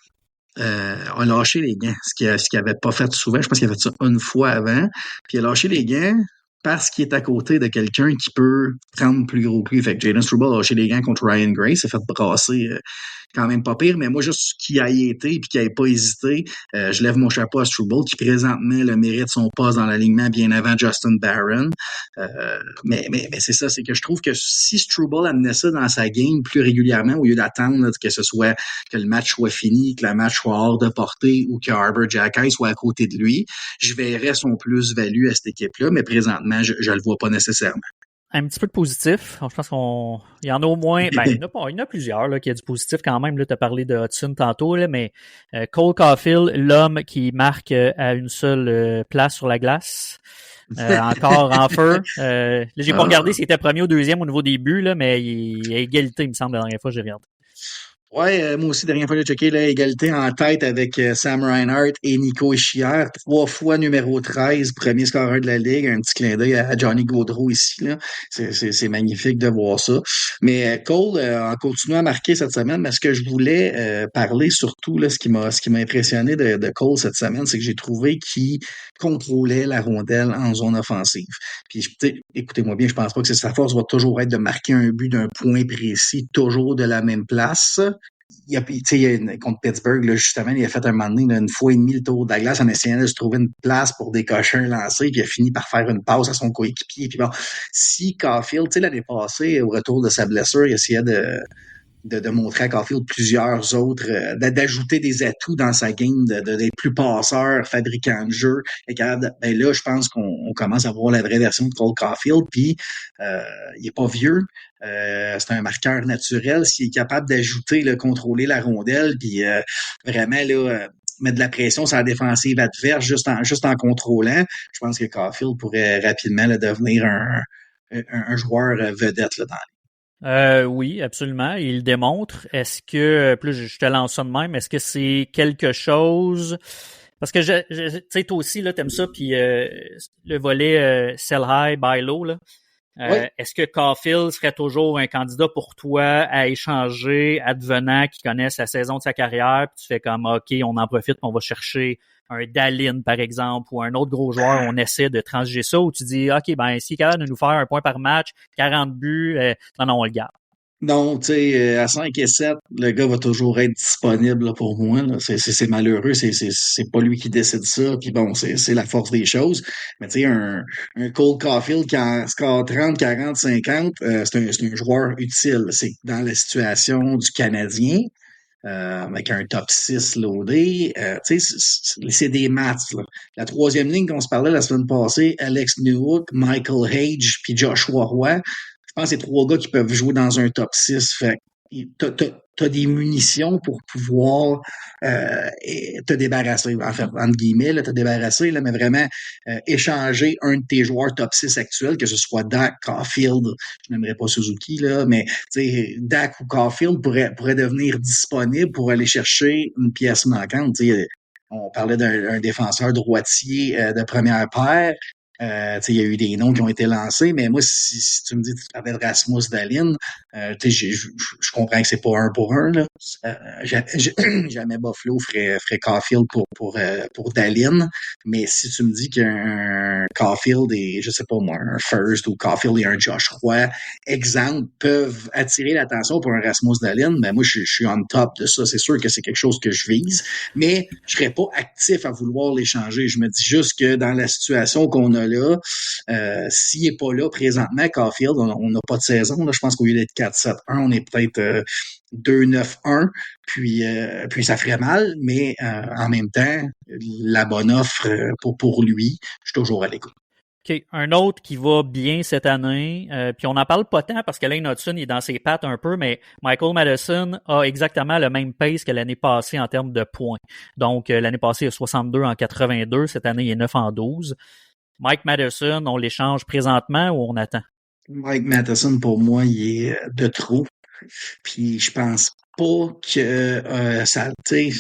a lâché les gants, ce qu'il avait pas fait souvent. Je pense qu'il avait fait ça une fois avant. Puis il a lâché les gants parce qu'il est à côté de quelqu'un qui peut prendre plus gros que lui. Fait que Jaden Struble a lâché les gants contre Ryan Gray, s'est fait brasser quand même pas pire, mais moi, juste qu'il ait été puis qu'il ait pas hésité, je lève mon chapeau à Struble, qui présentement le mérite son poste dans l'alignement bien avant Justin Barron. Mais c'est ça, c'est que je trouve que si Struble amenait ça dans sa game plus régulièrement, au lieu d'attendre là, que ce soit que le match soit fini, que le match soit hors de portée ou que Arbor Jacky soit à côté de lui, je verrais son plus-value à cette équipe-là, mais présentement, je le vois pas nécessairement. Un petit peu de positif. Je pense il y en a au moins, ben, il y en a pas, il y en a plusieurs, là, qui a du positif quand même. Là, t'as parlé de Hudson tantôt, là, mais Cole Caulfield, l'homme qui marque à une seule place sur la glace. Encore en feu. Là, j'ai pas regardé s'il était premier ou deuxième au niveau des buts, là, mais il est à égalité, il me semble, la dernière fois que j'ai regardé. Ouais, moi aussi, dernière fois que j'ai checké, là, égalité en tête avec Sam Reinhart et Nico Hischier, 3 fois numéro 13, premier scoreur de la Ligue, un petit clin d'œil à Johnny Gaudreau ici, là. C'est magnifique de voir ça. Mais Cole a continué à marquer cette semaine, mais ce que je voulais parler surtout, là, ce qui m'a impressionné de Cole cette semaine, c'est que j'ai trouvé qu'il contrôlait la rondelle en zone offensive. Puis, écoutez-moi bien, je pense pas que sa force va toujours être de marquer un but d'un point précis, toujours de la même place. contre Pittsburgh, là, justement, il a fait un moment donné, là, une fois et demie le tour de la glace en essayant de se trouver une place pour décocher un lancer, puis il a fini par faire une passe à son coéquipier. Puis bon, si Caulfield, l'année passée, au retour de sa blessure, il essayait de montrer à Caulfield plusieurs autres, d'ajouter des atouts dans sa game, d'être plus passeur, fabricant de jeu. Et ben là, je pense qu'on commence à voir la vraie version de Cole Caulfield. Puis il est pas vieux. C'est un marqueur naturel. S'il est capable d'ajouter, contrôler la rondelle, puis vraiment là, mettre de la pression sur la défensive adverse juste en contrôlant, je pense que Caulfield pourrait rapidement là, devenir un joueur vedette là, dans Oui, absolument. Il le démontre. Est-ce que, plus je te lance ça de même, est-ce que c'est quelque chose... Parce que, tu sais, toi aussi, là, t'aimes ça, puis le volet sell high, buy low, là. Oui. Est-ce que Caulfield serait toujours un candidat pour toi à échanger, advenant qui connaisse la saison de sa carrière, puis tu fais comme, OK, on en profite, on va chercher un Dallin, par exemple, ou un autre gros joueur, on essaie de transiger ça, ou tu dis, OK, ben, s'il est capable de nous faire un point par match, 40 buts, non, on le garde. Non, tu sais, à 5 et 7, le gars va toujours être disponible là, pour moi. Là. C'est malheureux, c'est pas lui qui décide ça. Puis bon, c'est la force des choses. Mais tu sais, un Cole Caulfield qui en score 30, 40, 50, c'est un joueur utile. C'est dans la situation du Canadien, avec un top 6 loadé. Tu sais, c'est des maths. Là. La troisième ligne qu'on se parlait la semaine passée, Alex Newhook, Michael Hage, puis Joshua Roy. Je pense que c'est trois gars qui peuvent jouer dans un top 6. Fait t'as des munitions pour pouvoir te débarrasser, en fait, entre guillemets, te débarrasser, là, mais vraiment échanger un de tes joueurs top 6 actuels, que ce soit Dak, Caulfield, je n'aimerais pas Suzuki, là, mais Dak ou Caulfield pourraient devenir disponibles pour aller chercher une pièce manquante. On parlait d'un défenseur droitier de première paire. Il y a eu des noms qui ont été lancés, mais moi, si tu me dis que tu parlais de Rasmus Dahlin, je comprends que c'est pas un pour un. Là. Jamais Buffalo ferait Caulfield pour Dahlin, mais si tu me dis qu'un Caulfield et, je sais pas moi, un First ou Caulfield et un Josh Roy, exemple, peuvent attirer l'attention pour un Rasmus Dahlin, ben moi, je suis on top de ça. C'est sûr que c'est quelque chose que je vise, mais je serais pas actif à vouloir l'échanger. Je me dis juste que dans la situation qu'on a là, s'il est pas là présentement, Caulfield, on n'a pas de saison. Là, je pense qu'au lieu d'être 4-7-1, on est peut-être 2-9-1, puis ça ferait mal, mais en même temps, la bonne offre pour lui, je suis toujours à l'écoute. OK. Un autre qui va bien cette année, puis on n'en parle pas tant parce que Lane Hudson est dans ses pattes un peu, mais Michael Madison a exactement le même pace que l'année passée en termes de points. Donc, l'année passée, il a 62 en 82. Cette année, il est 9 en 12. Mike Madison, on l'échange présentement ou on attend? Mike Matheson, pour moi, il est de trop. Puis je pense pas que ça, tu sais,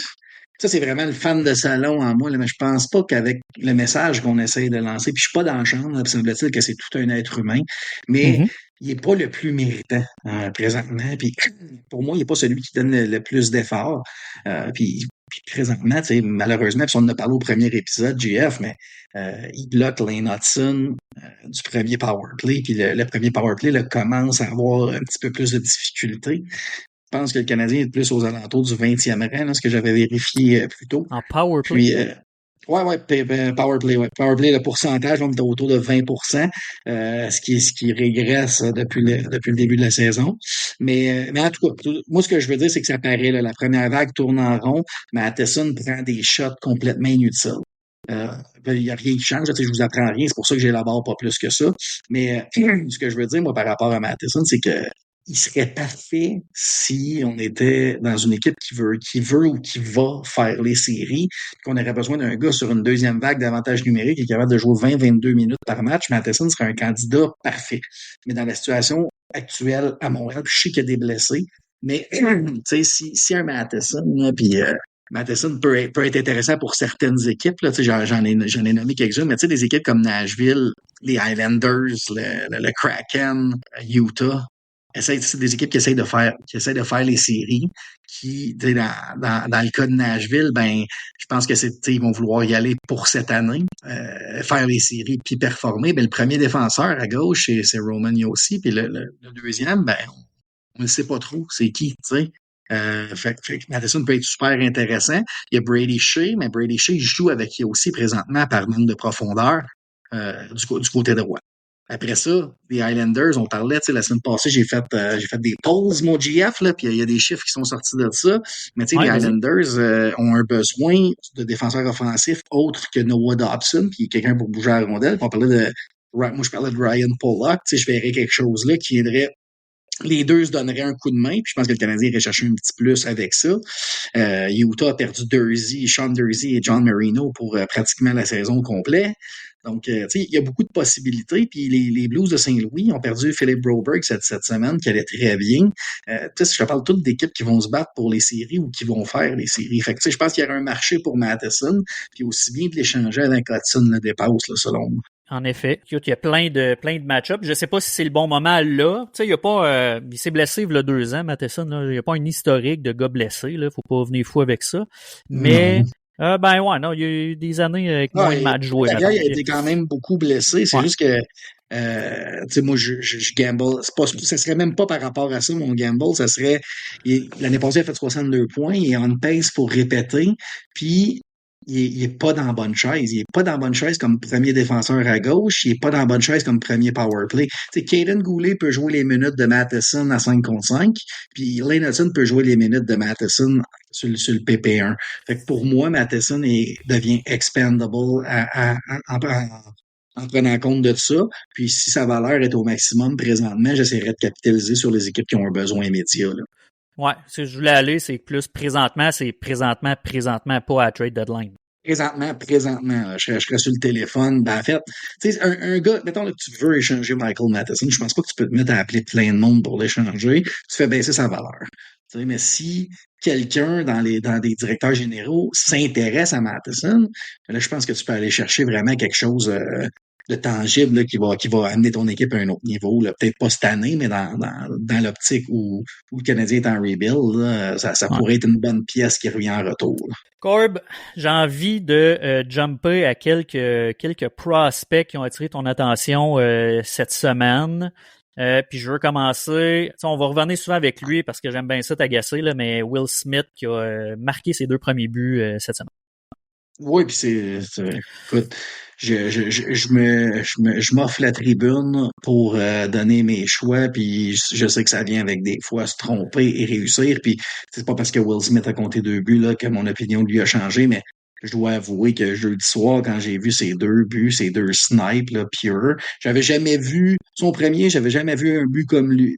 ça c'est vraiment le fan de salon en moi, là, mais je pense pas qu'avec le message qu'on essaye de lancer, puis je suis pas dans le champ, là, semble-t-il que c'est tout un être humain, mais il est pas le plus méritant présentement. Puis pour moi, il est pas celui qui donne le plus d'efforts. Puis présentement, malheureusement, puis on en a parlé au premier épisode, GF, mais il bloque Lane Hudson du premier powerplay, puis le premier powerplay commence à avoir un petit peu plus de difficultés. Je pense que le Canadien est plus aux alentours du 20e rang, là, ce que j'avais vérifié plus tôt. En powerplay? Puis, powerplay, ouais. Powerplay, le pourcentage, on est autour de 20%, ce qui régresse depuis le début de la saison. Mais en tout cas, moi, ce que je veux dire, c'est que ça paraît, là, la première vague tourne en rond, mais Matheson prend des shots complètement inutiles. Il n'y a rien qui change, je vous apprends rien, c'est pour ça que j'élabore pas plus que ça. Mais ce que je veux dire, moi, par rapport à Matheson, c'est que il serait parfait si on était dans une équipe qui veut ou qui va faire les séries, qu'on aurait besoin d'un gars sur une deuxième vague d'avantage numérique qui est capable de jouer 20-22 minutes par match. Matheson serait un candidat parfait. Mais dans la situation actuelle à Montréal, puis je sais qu'il y a des blessés, mais tu sais, si un Matheson, puis Matheson peut être intéressant pour certaines équipes. Là, j'en ai nommé quelques-unes, mais tu sais, des équipes comme Nashville, les Islanders, le Kraken, Utah, c'est des équipes qui essayent de faire les séries, qui, dans le cas de Nashville, ben, je pense que ils vont vouloir y aller pour cette année, faire les séries puis performer. Ben, le premier défenseur à gauche, c'est Roman Josi, puis le deuxième, ben, on ne sait pas trop c'est qui, tu sais. Fait que Matheson peut être super intéressant. Il y a Brady Shea, mais Brady Shea joue avec qui aussi présentement par manque de profondeur du côté droit. Après ça, les Highlanders, on parlait, tu sais, la semaine passée, j'ai fait des polls, mon GF, là, puis il y a des chiffres qui sont sortis de ça. Mais tu sais, les Ouais, vas-y. Highlanders ont un besoin de défenseurs offensifs autre que Noah Dobson, qui est quelqu'un pour bouger à la rondelle. Puis on parlait de, moi, je parlais de Ryan Pollock, tu sais, je verrais quelque chose là qui viendrait les deux se donneraient un coup de main, puis je pense que le Canadien irait chercher un petit plus avec ça. Utah a perdu Sean Dursey et John Marino pour pratiquement la saison au complet. Donc, tu sais, il y a beaucoup de possibilités. Puis les Blues de Saint-Louis ont perdu Philip Broberg cette semaine, qui allait très bien. Tu sais, je te parle toutes d'équipes qui vont se battre pour les séries ou qui vont faire les séries. Fait que, tu sais, je pense qu'il y aurait un marché pour Matheson, puis aussi bien de l'échanger avec Hudson le dépasse, là, selon moi. En effet. Écoute, il y a plein de match-ups. Je sais pas si c'est le bon moment là. Tu sais, il y a pas, il s'est blessé il y a 2 ans, Matheson, là. Il y a pas une historique de gars blessés, là. Faut pas venir fou avec ça. Non. Mais, ben ouais, non, il y a eu des années avec Ah, moins de matchs joués, la mettons. carrière a été quand même beaucoup blessé. C'est Ouais. juste que, tu sais, moi, je gamble. Ça serait même pas par rapport à ça, mon gamble. Ça serait, l'année passée, il a fait 62 points. Il est on pace pour répéter. Puis, il est pas dans la bonne chaise. Il est pas dans la bonne chaise comme premier défenseur à gauche. Il est pas dans la bonne chaise comme premier power play. Tu sais, Caden Goulet peut jouer les minutes de Matheson à 5 contre 5. Puis, Lane Hudson peut jouer les minutes de Matheson sur le PP1. Fait que pour moi, Matheson devient expandable en prenant compte de ça. Puis si sa valeur est au maximum présentement, j'essaierai de capitaliser sur les équipes qui ont un besoin immédiat, là. Ouais. Ce que je voulais aller, c'est plus présentement, présentement, pas à trade deadline. Présentement, là, je serais sur le téléphone. Ben, en fait, tu sais, un gars, mettons là, que tu veux échanger Michael Matheson, je pense pas que tu peux te mettre à appeler plein de monde pour l'échanger. Tu fais baisser sa valeur. Tu sais, mais si quelqu'un dans des directeurs généraux s'intéresse à Matheson, là, je pense que tu peux aller chercher vraiment quelque chose de tangible là, qui va amener ton équipe à un autre niveau. Là. Peut-être pas cette année, mais dans l'optique où le Canadien est en rebuild, là, ça Ouais. pourrait être une bonne pièce qui revient en retour, là. Corb, j'ai envie de jumper à quelques prospects qui ont attiré ton attention cette semaine. Puis je veux commencer. On va revenir souvent avec lui parce que j'aime bien ça t'agacer, là, mais Will Smith qui a marqué ses 2 premiers buts cette semaine. Oui, puis écoute, je m'offre la tribune pour donner mes choix, puis je sais que ça vient avec des fois se tromper et réussir, puis c'est pas parce que Will Smith a compté 2 buts là que mon opinion de lui a changé, mais je dois avouer que jeudi soir, quand j'ai vu ces 2 buts, ces 2 snipes là, pure, j'avais jamais vu un but comme lui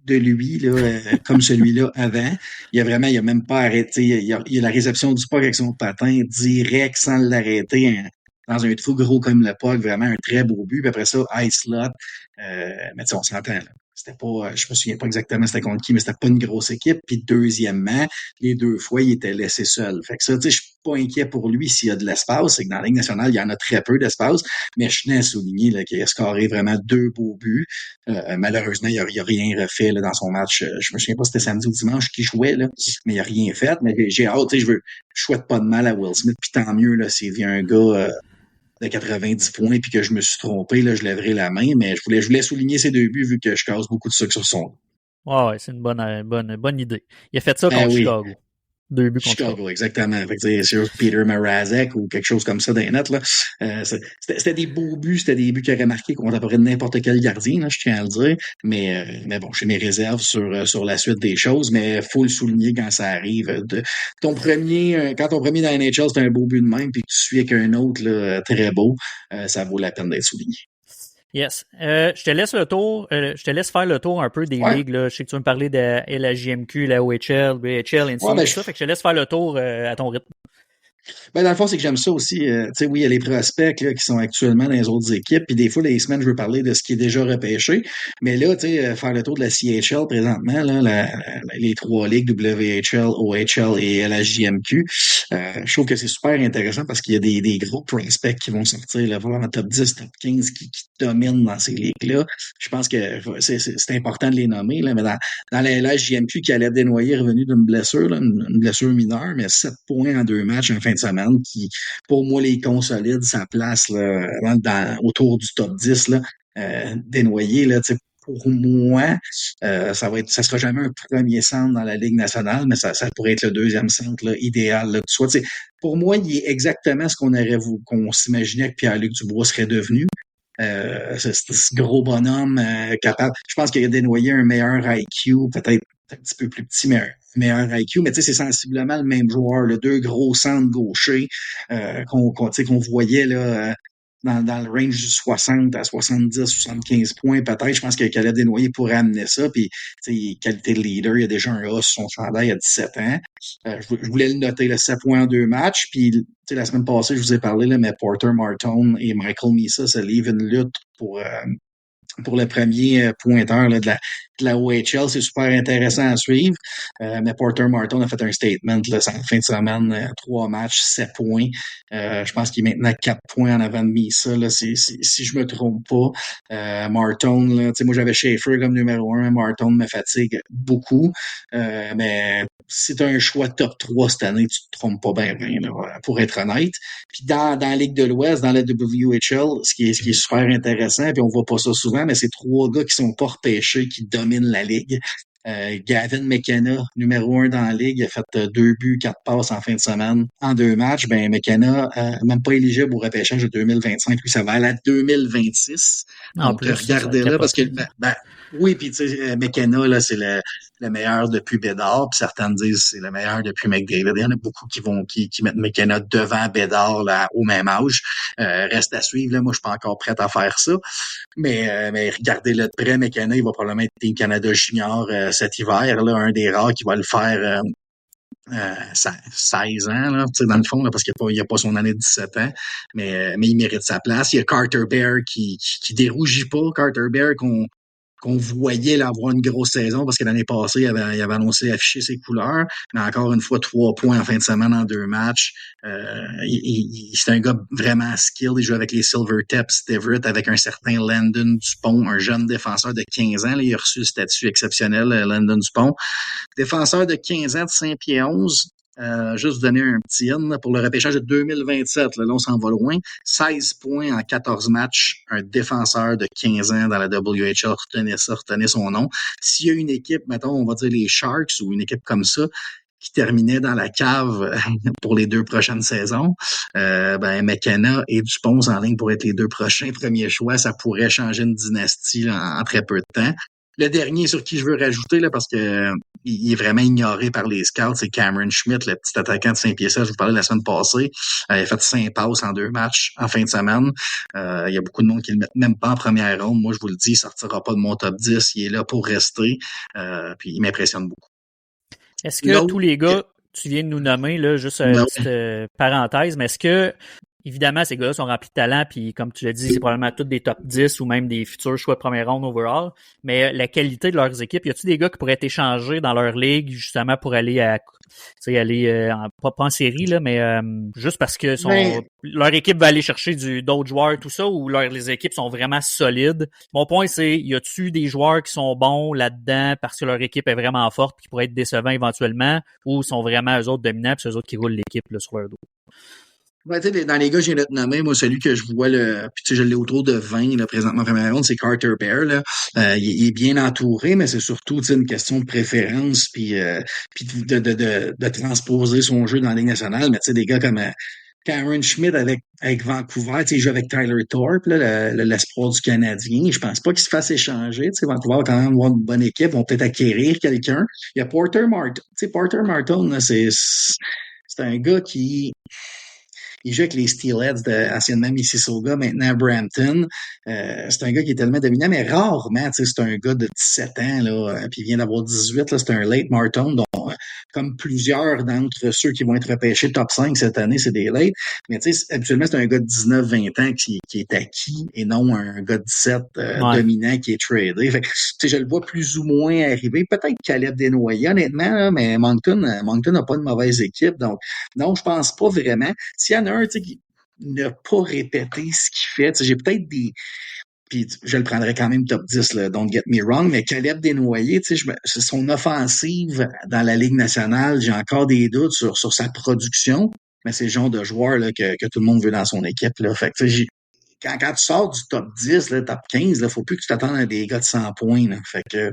de lui, là, comme celui-là avant. Il a même pas arrêté. Il y a la réception du puck avec son patin direct sans l'arrêter dans un trou gros comme le puck. Vraiment un très beau but. Puis après ça, ice slot. Mais tu sais, on s'entend, là. C'était pas, je me souviens pas exactement c'était contre qui, mais c'était pas une grosse équipe. Puis deuxièmement, les 2 fois, il était laissé seul. Fait que ça, tu sais, je suis pas inquiet pour lui s'il y a de l'espace. C'est que dans la Ligue nationale, il y en a très peu d'espace. Mais je tenais à souligner là, qu'il a scoré vraiment 2 beaux buts. Malheureusement, il a rien refait là, dans son match. Je me souviens pas si c'était samedi ou dimanche qu'il jouait, là, mais il a rien fait. Mais j'ai hâte, tu sais, je souhaite pas de mal à Will Smith. Puis tant mieux là, s'il vient un gars de 90 points puis que je me suis trompé, là, je lèverai la main. Mais je voulais souligner ces 2 buts vu que je casse beaucoup de sucre sur son. Ouais, c'est une bonne idée. Il a fait ça Ben contre oui. Chicago. 2 buts contre Chicago. Chicago, exactement. Fait que, c'est sûr, Peter Mrazek ou quelque chose comme ça dans les nets, là. C'était des beaux buts, c'était des buts qui auraient marqué contre à peu près n'importe quel gardien, là, je tiens à le dire. Mais bon, j'ai mes réserves sur la suite des choses, mais faut le souligner quand ça arrive. Quand ton premier dans la NHL, c'est un beau but de même, puis que tu suis avec un autre, là, très beau, ça vaut la peine d'être souligné. Yes. Je te laisse je te laisse faire le tour un peu des Ouais. ligues, là. Je sais que tu veux me parler de la JMQ, la OHL, BHL, ainsi Ouais, tout ça. Fait que je te laisse faire le tour à ton rythme. Ben, dans le fond, c'est que j'aime ça aussi. Tu sais, oui, il y a les prospects là, qui sont actuellement dans les autres équipes. Puis des fois, les semaines, je veux parler de ce qui est déjà repêché. Mais là, tu sais, faire le tour de la CHL présentement, là, les 3 ligues, WHL, OHL et LHJMQ, je trouve que c'est super intéressant parce qu'il y a des gros prospects qui vont sortir, là, vraiment top 10, top 15 qui dominent dans ces ligues-là. Je pense que c'est important de les nommer. Là, mais dans la LHJMQ, qui allait dénoyer revenu d'une blessure, là, une blessure mineure, mais 7 points en 2 matchs en fin de semaine, qui, pour moi, les consolide sa place là, autour du top 10, là, dénoyé, là, tu sais, pour moi, ça sera jamais un premier centre dans la Ligue nationale, mais ça pourrait être le deuxième centre là, idéal. Là, soit, pour moi, il est exactement ce qu'on s'imaginait que Pierre-Luc Dubois serait devenu. Ce gros bonhomme capable. Je pense qu'il a dénoyé un meilleur IQ, peut-être un petit peu plus petit, mais un meilleur IQ. Mais tu sais, c'est sensiblement le même joueur, le deux gros centres gauchers qu'on voyait là. Dans le range du 60 à 70, 75 points, peut-être. Je pense que Caleb Desnoyers pourrait amener ça. Puis, qualité de leader, il y a déjà un A sur son chandail à 17 ans. Je voulais le noter, le 7 points en 2 matchs. Puis, la semaine passée, je vous ai parlé, là, mais Porter Martone et Michael Misa se livrent une lutte pour le premier pointeur là, de la OHL. C'est super intéressant à suivre. Mais Porter Martone a fait un statement là, en fin de semaine, 3 matchs, 7 points. Je pense qu'il est maintenant 4 points en avant de Misa, là, si je me trompe pas. Martone, là, moi j'avais Schaefer comme numéro 1, Martone me fatigue beaucoup. Mais si tu as un choix top 3 cette année, tu te trompes pas bien, pour être honnête. Puis dans la Ligue de l'Ouest, dans la WHL, ce qui est super intéressant, puis on voit pas ça souvent, mais c'est 3 gars qui sont pas repêchés, qui dominent la Ligue. Gavin McKenna, numéro 1 dans la Ligue, a fait 2 buts, 4 passes en fin de semaine en 2 matchs. Ben McKenna, même pas éligible au repêchage de 2025. Lui, ça va aller à 2026. En Donc, plus, regardez là, parce que oui, puis tu sais, McKenna, là, c'est le meilleur depuis Bédard, puis certains disent c'est le meilleur depuis McDavid. Il y en a beaucoup qui mettent McKenna devant Bédard là, au même âge. Reste à suivre, là. Moi, je suis pas encore prête à faire ça. Mais regardez-le de près, McKenna, il va probablement être Team Canada Junior cet hiver, là, un des rares qui va le faire 16 ans, là, dans le fond, là, parce qu'il n'y a pas son année de 17 ans, mais il mérite sa place. Il y a Carter Bear qui dérougit pas. Carter Bear qu'on voyait là, avoir une grosse saison parce que l'année passée, il avait annoncé afficher ses couleurs. Mais encore une fois, 3 points en fin de semaine en 2 matchs. C'est un gars vraiment skilled. Il joue avec les Silvertips d'Everett avec un certain Landon Dupont, un jeune défenseur de 15 ans. Là, il a reçu le statut exceptionnel, Landon Dupont. Défenseur de 15 ans de 5 pieds 11. Juste vous donner un petit in pour le repêchage de 2027. Là, on s'en va loin. 16 points en 14 matchs. Un défenseur de 15 ans dans la WHL. Retenez ça, retenez son nom. S'il y a une équipe, mettons, on va dire les Sharks ou une équipe comme ça, qui terminait dans la cave pour les 2 prochaines saisons, ben McKenna et Dupont en ligne pour être les 2 prochains premiers choix. Ça pourrait changer une dynastie là, en très peu de temps. Le dernier sur qui je veux rajouter, là, parce que il est vraiment ignoré par les scouts, c'est Cameron Schmidt, le petit attaquant de Saint-Pierre. Je vous parlais la semaine passée. Il a fait 5 passes en 2 matchs en fin de semaine. Il y a beaucoup de monde qui le mettent même pas en première ronde. Moi, je vous le dis, il sortira pas de mon top 10. Il est là pour rester. Puis il m'impressionne beaucoup. Est-ce que tous les gars, tu viens de nous nommer, là, juste une petite parenthèse, mais est-ce que évidemment, ces gars-là sont remplis de talent, puis comme tu l'as dit, c'est probablement tous des top 10 ou même des futurs choix de première ronde overall. Mais la qualité de leurs équipes, y a-t-il des gars qui pourraient être échangés dans leur ligue justement pour aller pas en série, là, mais juste parce que leur équipe va aller chercher d'autres joueurs, tout ça, ou les équipes sont vraiment solides? Mon point, c'est, y a-tu des joueurs qui sont bons là-dedans parce que leur équipe est vraiment forte et qui pourraient être décevants éventuellement, ou sont vraiment eux autres dominants puis c'est eux autres qui roulent l'équipe là, sur leur dos? Ouais, dans les gars, je viens de te nommer, moi, celui que je vois, puis je l'ai autour de 20, là, présentement, en première ronde, c'est Carter Bear, là. Il est bien entouré, mais c'est surtout, une question de préférence, puis de transposer son jeu dans la Ligue nationale. Mais, des gars comme Cameron Schmidt avec Vancouver, il joue avec Tyler Thorpe, là, l'espoir du Canadien. Je pense pas qu'il se fasse échanger. Vancouver va quand même avoir une bonne équipe, vont peut-être acquérir quelqu'un. Il y a Porter Martone. Porter Martone, là, c'est un gars qui... Il joue avec les Steelheads anciennement Mississauga, maintenant Brampton. C'est un gars qui est tellement dominant, mais rarement, c'est un gars de 17 ans, là, puis il vient d'avoir 18, là, c'est un late Martone, dont, comme plusieurs d'entre ceux qui vont être repêchés top 5 cette année, c'est des late. Mais habituellement, c'est un gars de 19-20 ans qui est acquis et non un gars de 17 dominant qui est tradé. Fait que, je le vois plus ou moins arriver. Peut-être Caleb Desnoyers, honnêtement, là, mais Moncton n'a pas de mauvaise équipe. Donc, non, je pense pas vraiment. S'il y en a un qui n'a pas répété ce qu'il fait, j'ai peut-être des... Puis je le prendrais quand même top 10, là, don't get me wrong, mais Caleb Desnoyers, c'est son offensive dans la Ligue nationale, j'ai encore des doutes sur sa production, mais c'est le genre de joueur là, que tout le monde veut dans son équipe. Là. Fait que, quand tu sors du top 10, là, top 15, là, faut plus que tu t'attendes à des gars de 100 points, là. Fait que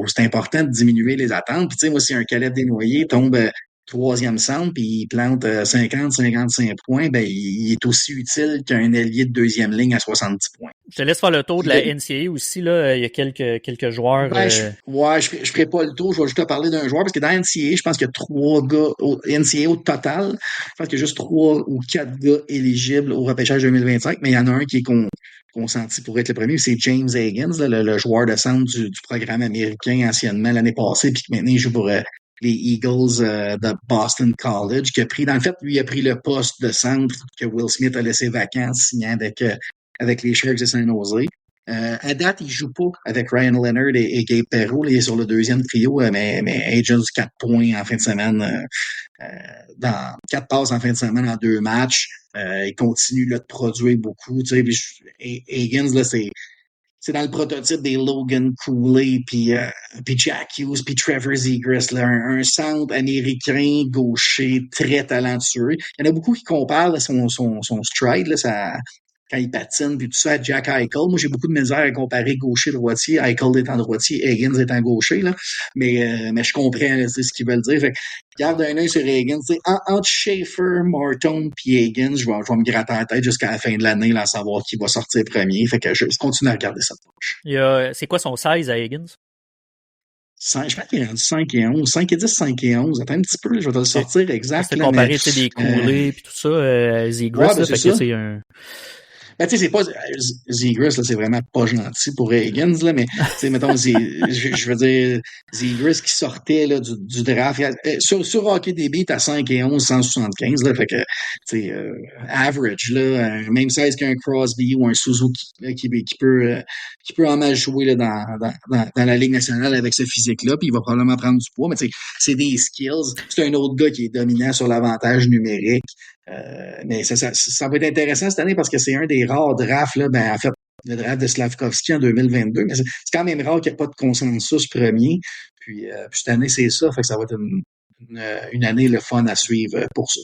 c'est important de diminuer les attentes. Puis, tu sais, moi, si un Caleb Desnoyers tombe troisième centre, puis il plante 50-55 points, ben, il est aussi utile qu'un ailier de deuxième ligne à 70 points. Je te laisse faire le tour de Puis la là, NCAA aussi, là. Il y a quelques joueurs. ben, je ferai pas le tour. Je vais juste te parler d'un joueur parce que dans NCAA, je pense qu'il y a 3 gars au NCAA au total. Je pense qu'il y a juste 3 ou 4 gars éligibles au repêchage 2025, mais il y en a un qui est consenti pour être le premier, c'est James Higgins, là, le joueur de centre du programme américain anciennement l'année passée, puis qui maintenant il joue pour les Eagles de Boston College, qui a pris, dans le fait, lui, il a pris le poste de centre que Will Smith a laissé vacant, signant avec les Sharks de San Jose. À date, il joue pas avec Ryan Leonard et Gabe Perreault. Là, il est sur le deuxième trio, mais Agents 4 points en fin de semaine, dans 4 passes en fin de semaine en 2 matchs. Il continue là, de produire beaucoup. Tu sais, Higgins, là, c'est dans le prototype des Logan Cooley, puis Jack Hughes, puis Trevor Zegras, là, un centre américain gaucher très talentueux. Il y en a beaucoup qui comparent là, son stride, là, quand il patine, puis tout ça, à Jack Eichel. Moi, j'ai beaucoup de misère à comparer gaucher-droitier. Eichel étant droitier, Higgins étant gaucher, là. Mais je comprends là, ce qu'ils veulent dire. Fait que, garde un œil sur Higgins. Entre Schaefer, Martin puis Higgins, je vais me gratter la tête jusqu'à la fin de l'année, là, à savoir qui va sortir premier. Fait que je continue à regarder ça. C'est quoi son size à Higgins? Je pense qu'il est rendu 5 et 11. 5 et 10, 5 et 11. Attends un petit peu, je vais te le sortir exact. C'était comparé, tu sais, des coulées puis tout ça, Zegras, ben, fait que c'est un... Ben, tu sais, c'est pas, Zegras, là, c'est vraiment pas gentil pour Higgins, là, mais, tu sais, mettons, je veux dire, Zegras qui sortait, là, du draft, sur HockeyDB, t'as 5 et 11, 175, là, fait que, tu sais, average, là, même size qu'un Crosby ou un Suzuki, là, qui peut en mal jouer, là, dans la Ligue nationale avec ce physique-là, puis il va probablement prendre du poids, mais tu sais, c'est des skills. C'est un autre gars qui est dominant sur l'avantage numérique. Mais ça va être intéressant cette année parce que c'est un des rares drafts, là, ben, en fait, le draft de Slavkovski en 2022, mais c'est quand même rare qu'il n'y ait pas de consensus premier. Puis cette année, c'est ça, fait que ça va être une année le fun à suivre pour ça.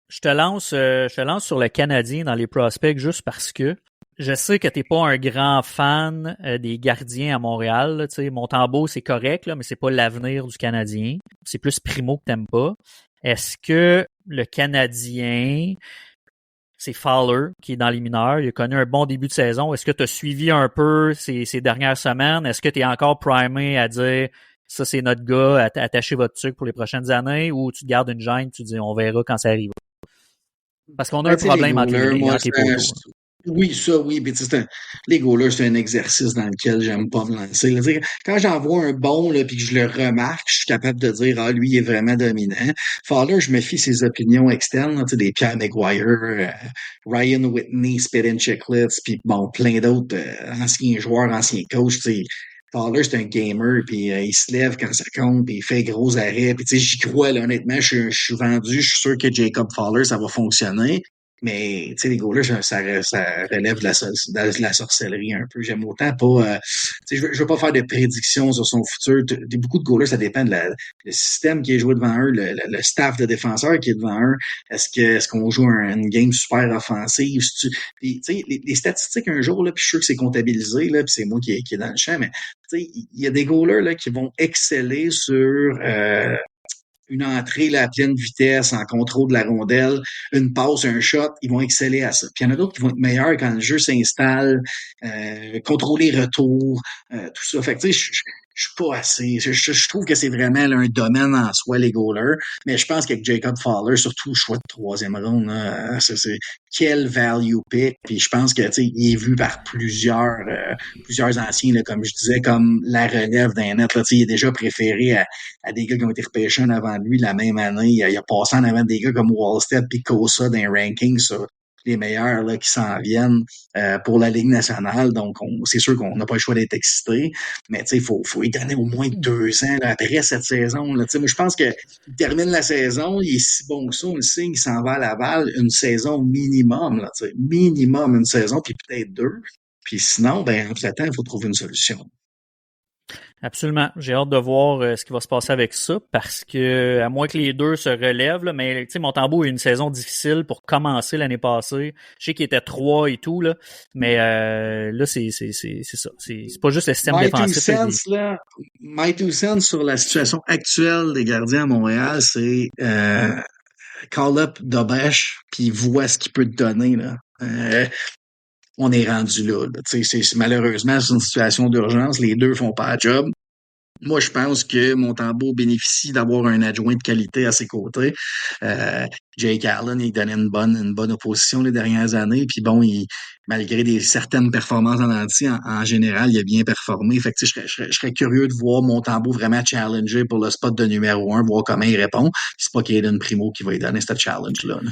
Je te lance sur le Canadien dans les prospects juste parce que je sais que t'es pas un grand fan des gardiens à Montréal. Là, Montembeault, c'est correct, là, mais c'est pas l'avenir du Canadien. C'est plus Primo que t'aimes pas. Est-ce que le Canadien, c'est Fowler qui est dans les mineurs, il a connu un bon début de saison. Est-ce que tu as suivi un peu ces dernières semaines? Est-ce que tu es encore primé à dire ça c'est notre gars, attachez votre truc pour les prochaines années, ou tu te gardes une gêne, tu dis on verra quand ça arrive? Parce qu'on a un problème entre les poteaux. Oui, ça, oui. Puis, les goalers, c'est un exercice dans lequel j'aime pas me lancer. Là. Quand j'en vois un bon, là, puis que je le remarque, je suis capable de dire, ah, lui, il est vraiment dominant. Fowler, je me fie ses opinions externes, là, des Pierre Maguire, Ryan Whitney, Spit and Chicklets, puis bon, plein d'autres anciens joueurs, anciens coachs, Fowler, c'est un gamer, puis il se lève quand ça compte, puis il fait gros arrêts, puis j'y crois, là, honnêtement, je suis vendu, je suis sûr que Jacob Fowler, ça va fonctionner. Mais, tu sais, les goalers, ça relève de la sorcellerie un peu. J'aime autant pas, tu sais, je veux pas faire de prédictions sur son futur. Beaucoup de goalers, ça dépend le système qui est joué devant eux, le staff de défenseurs qui est devant eux. Est-ce qu'on joue une game super offensive? Puis, tu sais, les statistiques un jour, là, puis je suis sûr que c'est comptabilisé, là, puis c'est moi qui est dans le champ, mais, tu sais, il y a des goalers, là, qui vont exceller sur, une entrée là, à pleine vitesse, en contrôle de la rondelle, une passe, un shot, ils vont exceller à ça. Puis il y en a d'autres qui vont être meilleurs quand le jeu s'installe, contrôler retour, tout ça. Fait que tu sais, je suis pas assez. Je trouve que c'est vraiment là, un domaine en soi, les goalers. Mais je pense qu'avec Jacob Fowler, surtout le choix de troisième ronde, là, c'est quel value pick. Puis je pense que tu sais, il est vu par plusieurs anciens, là, comme je disais, comme la relève d'un net. Là, il est déjà préféré à des gars qui ont été repêchés avant lui la même année. Il a passé en avant des gars comme Wallstead et Kosa dans les rankings sur les meilleurs là, qui s'en viennent pour la Ligue nationale. Donc, c'est sûr qu'on n'a pas le choix d'être excité. Mais il faut y donner au moins 2 ans là, après cette saison. Là. Moi, je pense qu'il termine la saison, il est si bon que ça, on le sait, il s'en va à Laval, une saison minimum. Là, minimum une saison, puis peut-être 2. Puis sinon, ben, entre-temps, il faut trouver une solution. Absolument. J'ai hâte de voir ce qui va se passer avec ça parce que, à moins que les deux se relèvent, là, mais tu sais, Montembeault a eu une saison difficile pour commencer l'année passée. Je sais qu'il était 3 et tout, là, mais là, c'est ça. C'est pas juste le système My two défensif. cents, là, my two cents sur la situation actuelle des gardiens à Montréal, c'est call up Dobesch, puis voit ce qu'il peut te donner, là. On est rendu là. Malheureusement, c'est une situation d'urgence. Les deux font pas la job. Moi, je pense que Montembeault bénéficie d'avoir un adjoint de qualité à ses côtés. Jake Allen, il donnait une bonne opposition les dernières années. Puis bon, malgré certaines performances en entier, en général, il a bien performé. Fait que, je serais curieux de voir Montembeault vraiment challenger pour le spot de numéro 1, voir comment il répond. Puis c'est pas Caden Primo qui va lui donner ce challenge-là. Là.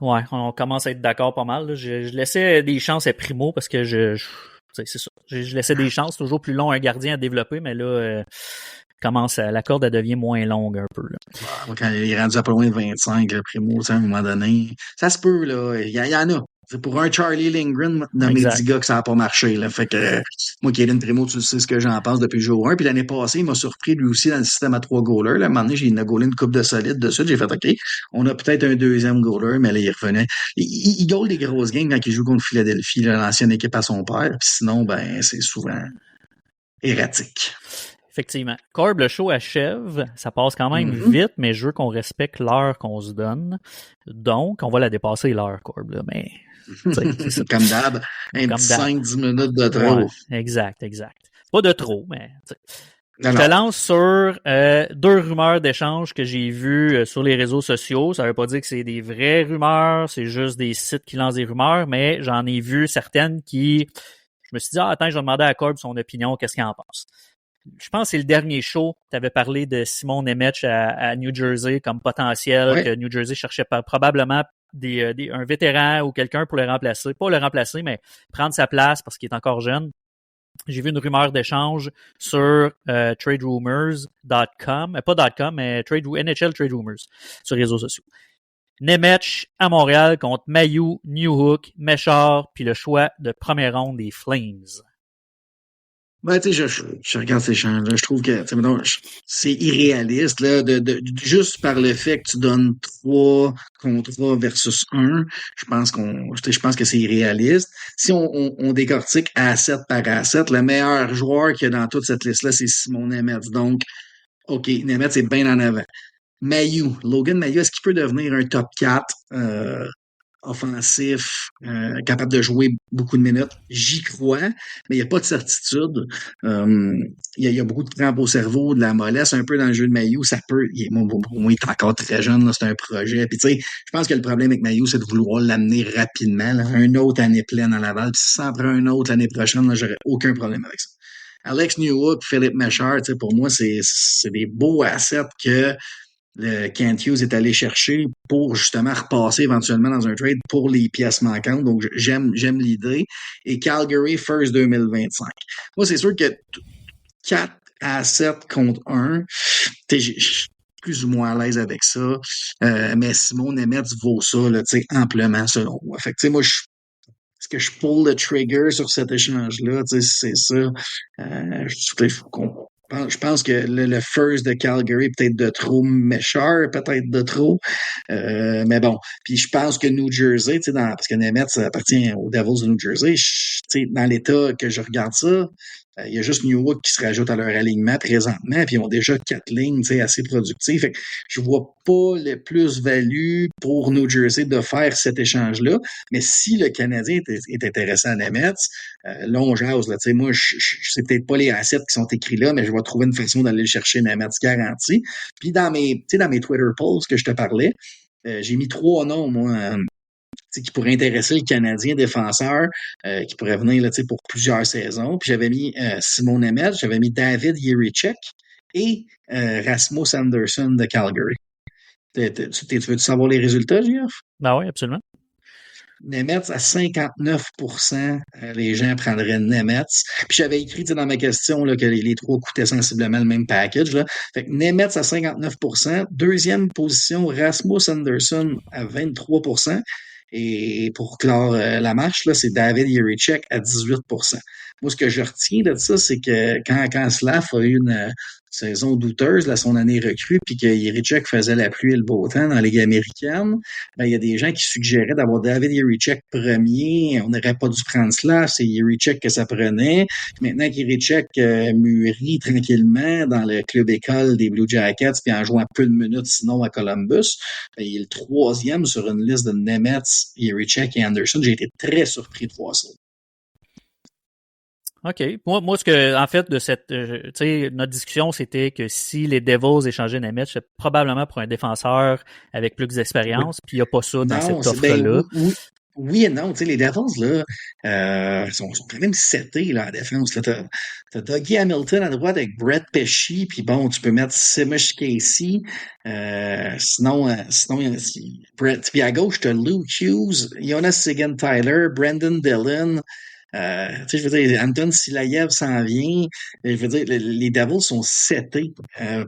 Ouais, on commence à être d'accord pas mal. Là. Je laissais des chances à Primo parce que c'est ça. Je laissais des chances, toujours plus long un gardien à développer, mais là, la corde elle devient moins longue un peu. Là. Quand il est rendu à pas loin de 25, le Primo, à un moment donné, ça se peut, là. Il y en a. C'est pour un Charlie Lindgren, dans mes 10 gars, que ça n'a pas marché. Là. Fait que moi, Caden Primo, tu sais ce que j'en pense depuis le jour 1. Puis l'année passée, il m'a surpris lui aussi dans le système à 3 goalers. Là. À un moment donné, j'ai gaulé une coupe de solide dessus. J'ai fait OK, on a peut-être un deuxième goaler, mais là, il revenait. Il goal des grosses games quand il joue contre Philadelphie, là, l'ancienne équipe à son père. Puis sinon, ben, c'est souvent erratique. Effectivement. Corb, le show achève. Ça passe quand même vite, mais je veux qu'on respecte l'heure qu'on se donne. Donc, on va la dépasser l'heure, Corb. Là, mais c'est ça. Comme d'hab, un petit 5-10 minutes de trop. Ouais, exact. Pas de trop, mais... Je te lance sur 2 rumeurs d'échange que j'ai vues sur les réseaux sociaux. Ça veut pas dire que c'est des vraies rumeurs, c'est juste des sites qui lancent des rumeurs, mais j'en ai vu certaines qui... Je me suis dit, attends, je vais demander à Corb son opinion, qu'est-ce qu'il en pense. Je pense que c'est le dernier show, tu avais parlé de Simon Nemec à New Jersey comme potentiel, que New Jersey cherchait probablement un vétéran ou quelqu'un pour le remplacer. Pas le remplacer, mais prendre sa place parce qu'il est encore jeune. J'ai vu une rumeur d'échange sur traderumors.com, pas .com, mais NHL Trade Rumors sur les réseaux sociaux. Nemec à Montréal contre Mailloux, Newhook, Méchard, puis le choix de première ronde des Flames. Ben, tu sais, je regarde ces échanges-là. Je trouve que, c'est irréaliste, là, juste par le fait que tu donnes 3 contrats versus 1. Je pense que c'est irréaliste. Si on décortique asset par asset, le meilleur joueur qu'il y a dans toute cette liste-là, c'est Simon Nemec. Donc, OK, Nemec est bien en avant. Logan Mailloux, est-ce qu'il peut devenir un top 4? Offensif, capable de jouer beaucoup de minutes. J'y crois, mais il n'y a pas de certitude. Il y a beaucoup de crampes au cerveau, de la mollesse un peu dans le jeu de Mailloux. Ça peut. Pour moi, il est encore très jeune, là, c'est un projet. Puis tu sais, je pense que le problème avec Mailloux, c'est de vouloir l'amener rapidement. Là, une autre année pleine à Laval. Puis si ça en prend une autre l'année prochaine, là, j'aurais aucun problème avec ça. Alex Newhook, Philippe Méchard, pour moi, c'est des beaux assets que le Kent Hughes est allé chercher pour justement repasser éventuellement dans un trade pour les pièces manquantes. Donc, j'aime l'idée. Et Calgary First 2025. Moi, c'est sûr que 4 à 7 contre 1, je suis plus ou moins à l'aise avec ça. Mais Simon Nemec vaut ça là, amplement selon moi. Fait que, moi, est-ce que je pull le trigger sur cet échange-là? C'est ça. Je pense que le first de Calgary, peut-être de trop, Méchard, peut-être de trop. Mais bon. Puis je pense que New Jersey, parce que Nemec appartient aux Devils de New Jersey, dans l'état que je regarde ça, il y a juste Newhook qui se rajoute à leur alignement présentement, puis ils ont déjà 4 lignes assez productives. Fait que je vois pas le plus-value pour New Jersey de faire cet échange-là. Mais si le Canadien est intéressé à Nemec, là, on jase. Là, moi, c'est peut-être pas les assets qui sont écrits là, mais je vais trouver une façon d'aller le chercher Nemec garanti. Puis dans mes Twitter polls que je te parlais, j'ai mis 3 noms, moi, qui pourrait intéresser le Canadien défenseur, qui pourrait venir là, pour plusieurs saisons. Puis j'avais mis Simon Nemec, j'avais mis David Jiricek et Rasmus Anderson de Calgary. Tu veux savoir les résultats, JF? Ben oui, absolument. Nemec à 59%, les gens prendraient Nemec. Puis j'avais écrit dans ma question là, que les 3 coûtaient sensiblement le même package. Là. Fait que Nemec à 59%, deuxième position, Rasmus Anderson à 23%. Et pour clore la marche, là, c'est David Jiricek à 18%. Moi, ce que je retiens de ça, c'est que quand Slav a eu une saison douteuse, là, son année recrue, puis que Jiricek faisait la pluie et le beau temps dans la Ligue américaine, ben, il y a des gens qui suggéraient d'avoir David Jiricek premier. On n'aurait pas dû prendre Slav, c'est Jiricek que ça prenait. Maintenant qu'Irichek mûrit tranquillement dans le club école des Blue Jackets, puis en jouant peu de minutes sinon à Columbus, ben, il est le troisième sur une liste de Nemetz, Irichek et Anderson. J'ai été très surpris de voir ça. OK. Moi, ce que, en fait, de cette, tu sais, notre discussion, c'était que si les Devils échangeaient Nemeth, c'est probablement pour un défenseur avec plus d'expérience, puis il n'y a pas ça dans Non, cette offre-là. Oui et non. Tu sais, les Devils, là, sont quand même setés, là, en défense. Là, t'as Dougie Hamilton à droite avec Brett Pesci, puis bon, tu peux mettre Simish Casey. Sinon, Brett, puis à gauche, t'as Luke Hughes, Jonas Sigan-Tyler, Brandon Dillon. Tu sais, je veux dire, Anton Silayev s'en vient. Je veux dire, les Devils sont setés.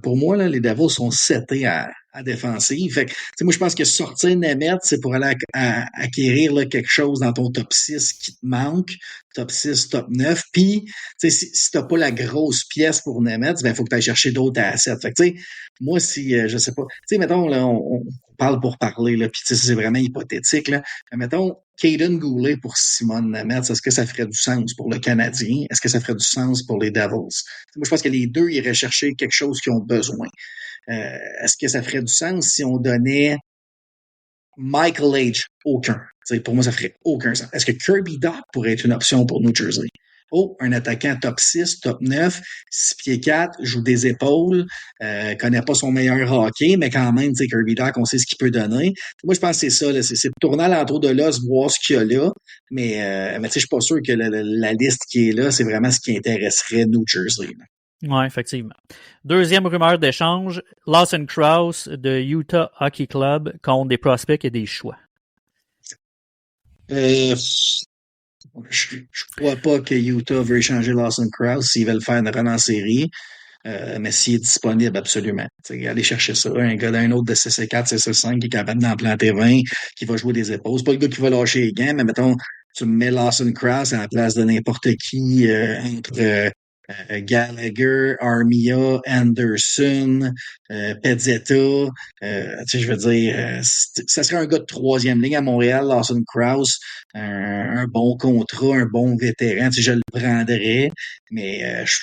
Pour moi, là, les Devils sont setés à défensive. Fait que, tu sais, moi, je pense que sortir Nemeth, c'est pour aller acquérir là, quelque chose dans ton top 6 qui te manque, top 6, top 9. Puis, tu sais, si t'as pas la grosse pièce pour Nemeth, ben, il faut que tu ailles chercher d'autres assets. Fait que, tu sais, moi, si, je sais pas, tu sais, mettons, là, on parle pour parler, là, puis, tu sais, c'est vraiment hypothétique, là. Mais mettons, Caden Goulet pour Simone Nemeth, est-ce que ça ferait du sens pour le Canadien? Est-ce que ça ferait du sens pour les Devils? Moi, je pense que les deux iraient chercher quelque chose qu'ils ont besoin. Est-ce que ça ferait du sens si on donnait Michael H? Aucun. T'sais, pour moi, ça ferait aucun sens. Est-ce que Kirby Dach pourrait être une option pour New Jersey? Oh, un attaquant top 6, top 9, 6 pieds 4, joue des épaules, connaît pas son meilleur hockey, mais quand même, Kirby Dach, on sait ce qu'il peut donner. Moi, je pense que c'est ça, là, c'est de tourner à l'entour de l'os, voir ce qu'il y a là, mais je suis pas sûr que la liste qui est là, c'est vraiment ce qui intéresserait New Jersey. Oui, effectivement. Deuxième rumeur d'échange, Lawson Krause de Utah Hockey Club contre des prospects et des choix. Je crois pas que Utah veut échanger Lawson Krause s'ils veulent faire une run en série. Mais s'il est disponible, absolument. T'sais, allez chercher ça. Un gars d'un autre de CC4, CC5 qui est capable d'en planter 20, qui va jouer des épaules. C'est pas le gars qui va lâcher les gants, mais mettons, tu mets Lawson Krause à la place de n'importe qui entre Gallagher, Armia, Anderson, Pezzetta. Je veux dire, ça serait un gars de troisième ligne à Montréal, Lawson Krause, un bon contrat, un bon vétéran. Je le prendrais, mais je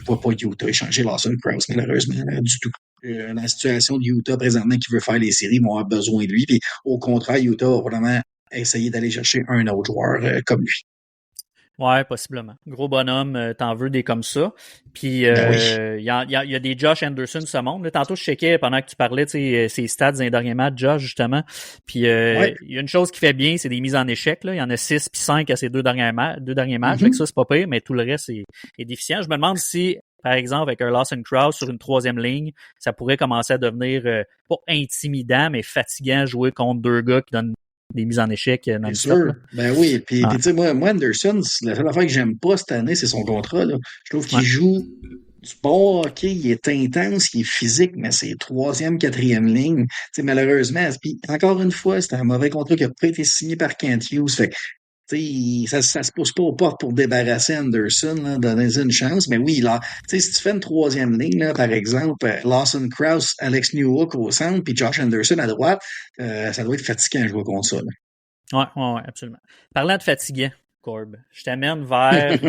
ne vois pas Utah échanger Lawson Krause, malheureusement, du tout. La situation de Utah présentement qui veut faire les séries vont avoir besoin de lui. Puis au contraire, Utah va vraiment essayer d'aller chercher un autre joueur comme lui. Ouais, possiblement. Gros bonhomme, t'en veux des comme ça. Puis Ben oui. y a des Josh Anderson de ce monde. Là, tantôt, je checkais pendant que tu parlais, tu sais, ses stats dans les derniers matchs, Josh, justement. Puis il y a une chose qui fait bien, c'est des mises en échec. Là. Il y en a 6 puis 5 à ces deux derniers matchs. Mm-hmm. Fait que ça, c'est pas pire, mais tout le reste est déficient. Je me demande si, par exemple, avec un Lawson Krause sur une troisième ligne, ça pourrait commencer à devenir pas intimidant, mais fatigant à jouer contre deux gars qui donnent des mises en échec non-stop. Sûr. Ben oui. Puis tu sais, moi, Anderson, la seule affaire que j'aime pas cette année, c'est son contrat. Là. Je trouve qu'il joue du bon hockey, il est intense, il est physique, mais c'est troisième, quatrième ligne. Tu sais, malheureusement, puis encore une fois, c'était un mauvais contrat qui a pas été signé par Kent Hughes. Fait que ça se pousse pas aux portes pour débarrasser Anderson, là, donner une chance. Mais oui, là, si tu fais une troisième ligne, là, par exemple, Lawson Krause, Alex Newhook au centre, puis Josh Anderson à droite, ça doit être fatigant à jouer contre ça. Ouais, absolument. Parlant de fatigant, Corb, je t'amène vers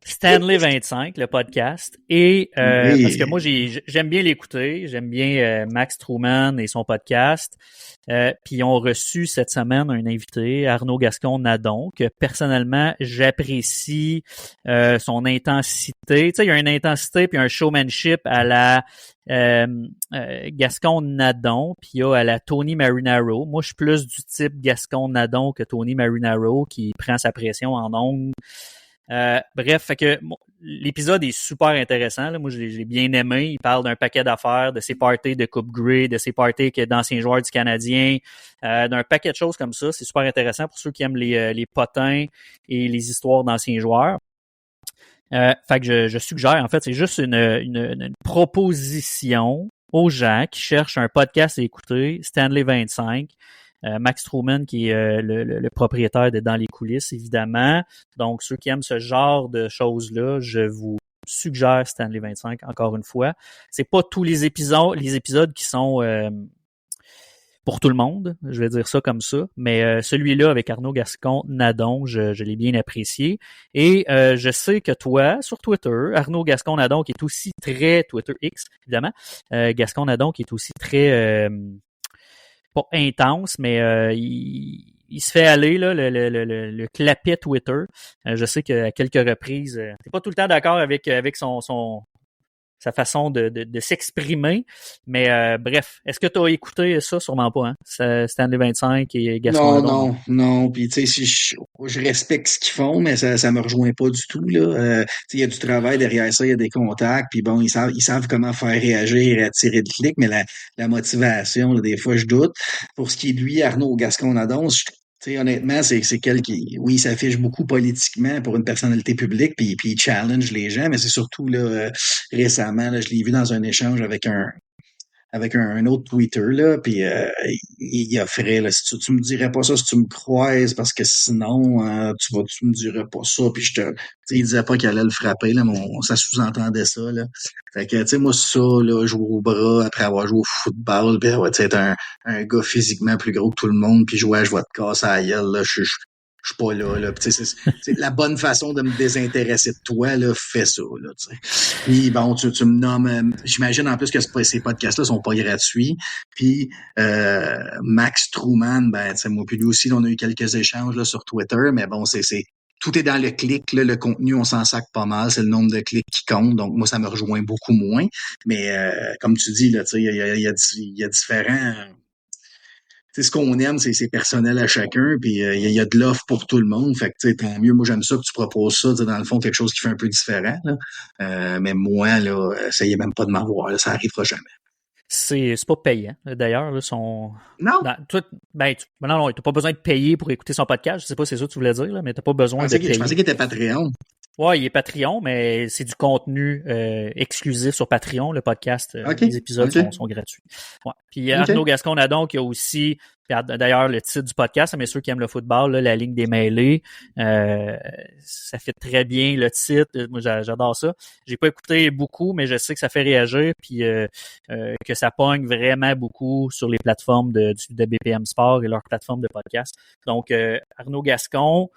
Stanley 25, le podcast, et Oui. parce que moi j'aime bien l'écouter, j'aime bien Max Truman et son podcast. Puis ils ont reçu cette semaine un invité, Arnaud Gascon-Nadon, que personnellement j'apprécie son intensité. Tu sais, il y a une intensité puis un showmanship à la Gascon-Nadon, puis il y a à la Tony Marinaro. Moi, je suis plus du type Gascon-Nadon que Tony Marinaro qui prend sa pression en ondes. Bref, fait que l'épisode est super intéressant. Là. Moi, je l'ai bien aimé. Il parle d'un paquet d'affaires, de ses parties de Coupe Grey, de ses parties d'anciens joueurs du Canadien, d'un paquet de choses comme ça. C'est super intéressant pour ceux qui aiment les potins et les histoires d'anciens joueurs. Fait que je suggère, en fait, c'est juste une proposition aux gens qui cherchent un podcast à écouter, Stanley 25. Max Truman, qui est le propriétaire de Dans les coulisses, évidemment. Donc, ceux qui aiment ce genre de choses-là, je vous suggère Stanley 25, encore une fois. C'est pas tous les épisodes qui sont pour tout le monde, je vais dire ça comme ça, mais celui-là avec Arnaud Gascon-Nadon, je l'ai bien apprécié. Et je sais que toi, sur Twitter, Arnaud Gascon-Nadon, qui est aussi très Twitter X, évidemment, Gascon-Nadon, qui est aussi très pas intense, mais il se fait aller, là, le clapet Twitter. Je sais qu'à quelques reprises, t'es pas tout le temps d'accord avec sa façon de s'exprimer. Mais bref, est-ce que tu as écouté ça? Sûrement pas, hein? Stanley 25 et Gaston Nadon. Non. Puis tu sais, si je respecte ce qu'ils font, mais ça me rejoint pas du tout, là. Il y a du travail derrière ça, il y a des contacts, puis bon, ils savent comment faire réagir et attirer le clic, mais la motivation, là, des fois, je doute. Pour ce qui est de lui, Arnaud Gascon-Nadon, tu sais, honnêtement, c'est quelqu'un qui, oui, s'affiche beaucoup politiquement pour une personnalité publique, puis il challenge les gens, mais c'est surtout là récemment, là, je l'ai vu dans un échange avec un autre Twitter, là, puis il offrait, là, si tu me dirais pas ça si tu me croises, parce que sinon, tu me dirais pas ça, puis tu sais, il disait pas qu'il allait le frapper, là, mais ça sous-entendait ça, là. Fait que, tu sais, moi, ça, là, jouer au bras après avoir joué au football, puis ouais, tu sais, être un gars physiquement plus gros que tout le monde, puis jouer à jouer de casse à la gueule, là, je suis pas là, là. Puis, c'est la bonne façon de me désintéresser de toi, là, fais ça, là, tu sais. Puis bon, tu me nommes, j'imagine en plus que ces podcasts-là sont pas gratuits. Puis Max Truman, ben, tu sais, moi puis lui aussi, on a eu quelques échanges là sur Twitter, mais bon, tout est dans le clic, là, le contenu, on s'en sac pas mal, c'est le nombre de clics qui compte, donc moi, ça me rejoint beaucoup moins. Mais comme tu dis, là, tu sais, il y a différents. Tu sais, ce qu'on aime, c'est personnel à chacun, puis il y a de l'offre pour tout le monde. Fait que, tu sais, tant mieux. Moi, j'aime ça que tu proposes ça, tu sais, dans le fond, quelque chose qui fait un peu différent, là. Mais moi, là, essayez même pas de m'avoir, là, ça arrivera jamais. C'est pas payant. D'ailleurs, là, Non. Non, t'as pas besoin de payer pour écouter son podcast. Je sais pas si c'est ça que tu voulais dire, là, mais t'as pas besoin de payer. Je pensais qu'il était Patreon. Ouais, il est Patreon, mais c'est du contenu exclusif sur Patreon. Le podcast, les épisodes sont gratuits. Ouais. Puis Arnaud Gascon-Nadon qui a aussi, d'ailleurs, le titre du podcast, mais ceux qui aiment le football, là, la ligne des mêlés, ça fait très bien le titre. Moi, j'adore ça. J'ai pas écouté beaucoup, mais je sais que ça fait réagir, puis que ça pogne vraiment beaucoup sur les plateformes de BPM Sport et leurs plateformes de podcast. Donc, Arnaud Gascon,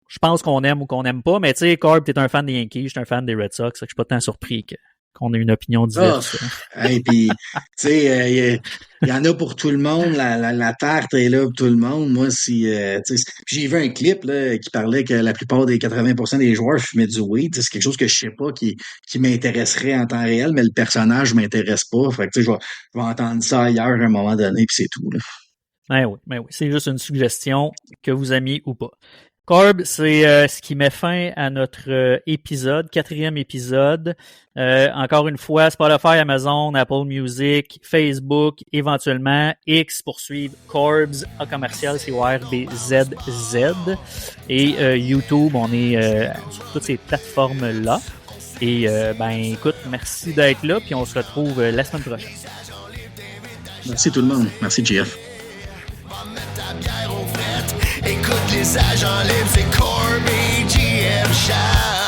je pense qu'on aime ou qu'on n'aime pas, mais tu sais, Corb, t'es un fan des Yankees, je suis un fan des Red Sox, je suis pas tant surpris qu'on ait une opinion diverse. Et puis, tu sais, il y en a pour tout le monde, la tarte est là pour tout le monde. Moi, j'ai vu un clip là, qui parlait que la plupart des 80% des joueurs fumaient du weed. C'est quelque chose que je sais pas qui m'intéresserait en temps réel, mais le personnage m'intéresse pas. Fait que tu sais, je vais entendre ça ailleurs à un moment donné, puis c'est tout. Là. Ben oui, c'est juste une suggestion que vous aimiez ou pas. Corb, c'est ce qui met fin à notre épisode, 4e épisode. Encore une fois, Spotify, Amazon, Apple Music, Facebook, éventuellement X pour suivre Corbs, A commercial, CORBZZ. Et YouTube, on est sur toutes ces plateformes-là. Et ben écoute, merci d'être là, puis on se retrouve la semaine prochaine. Merci tout le monde. Merci, JF. Écoute les agents libres, c'est Corby, JF Charles.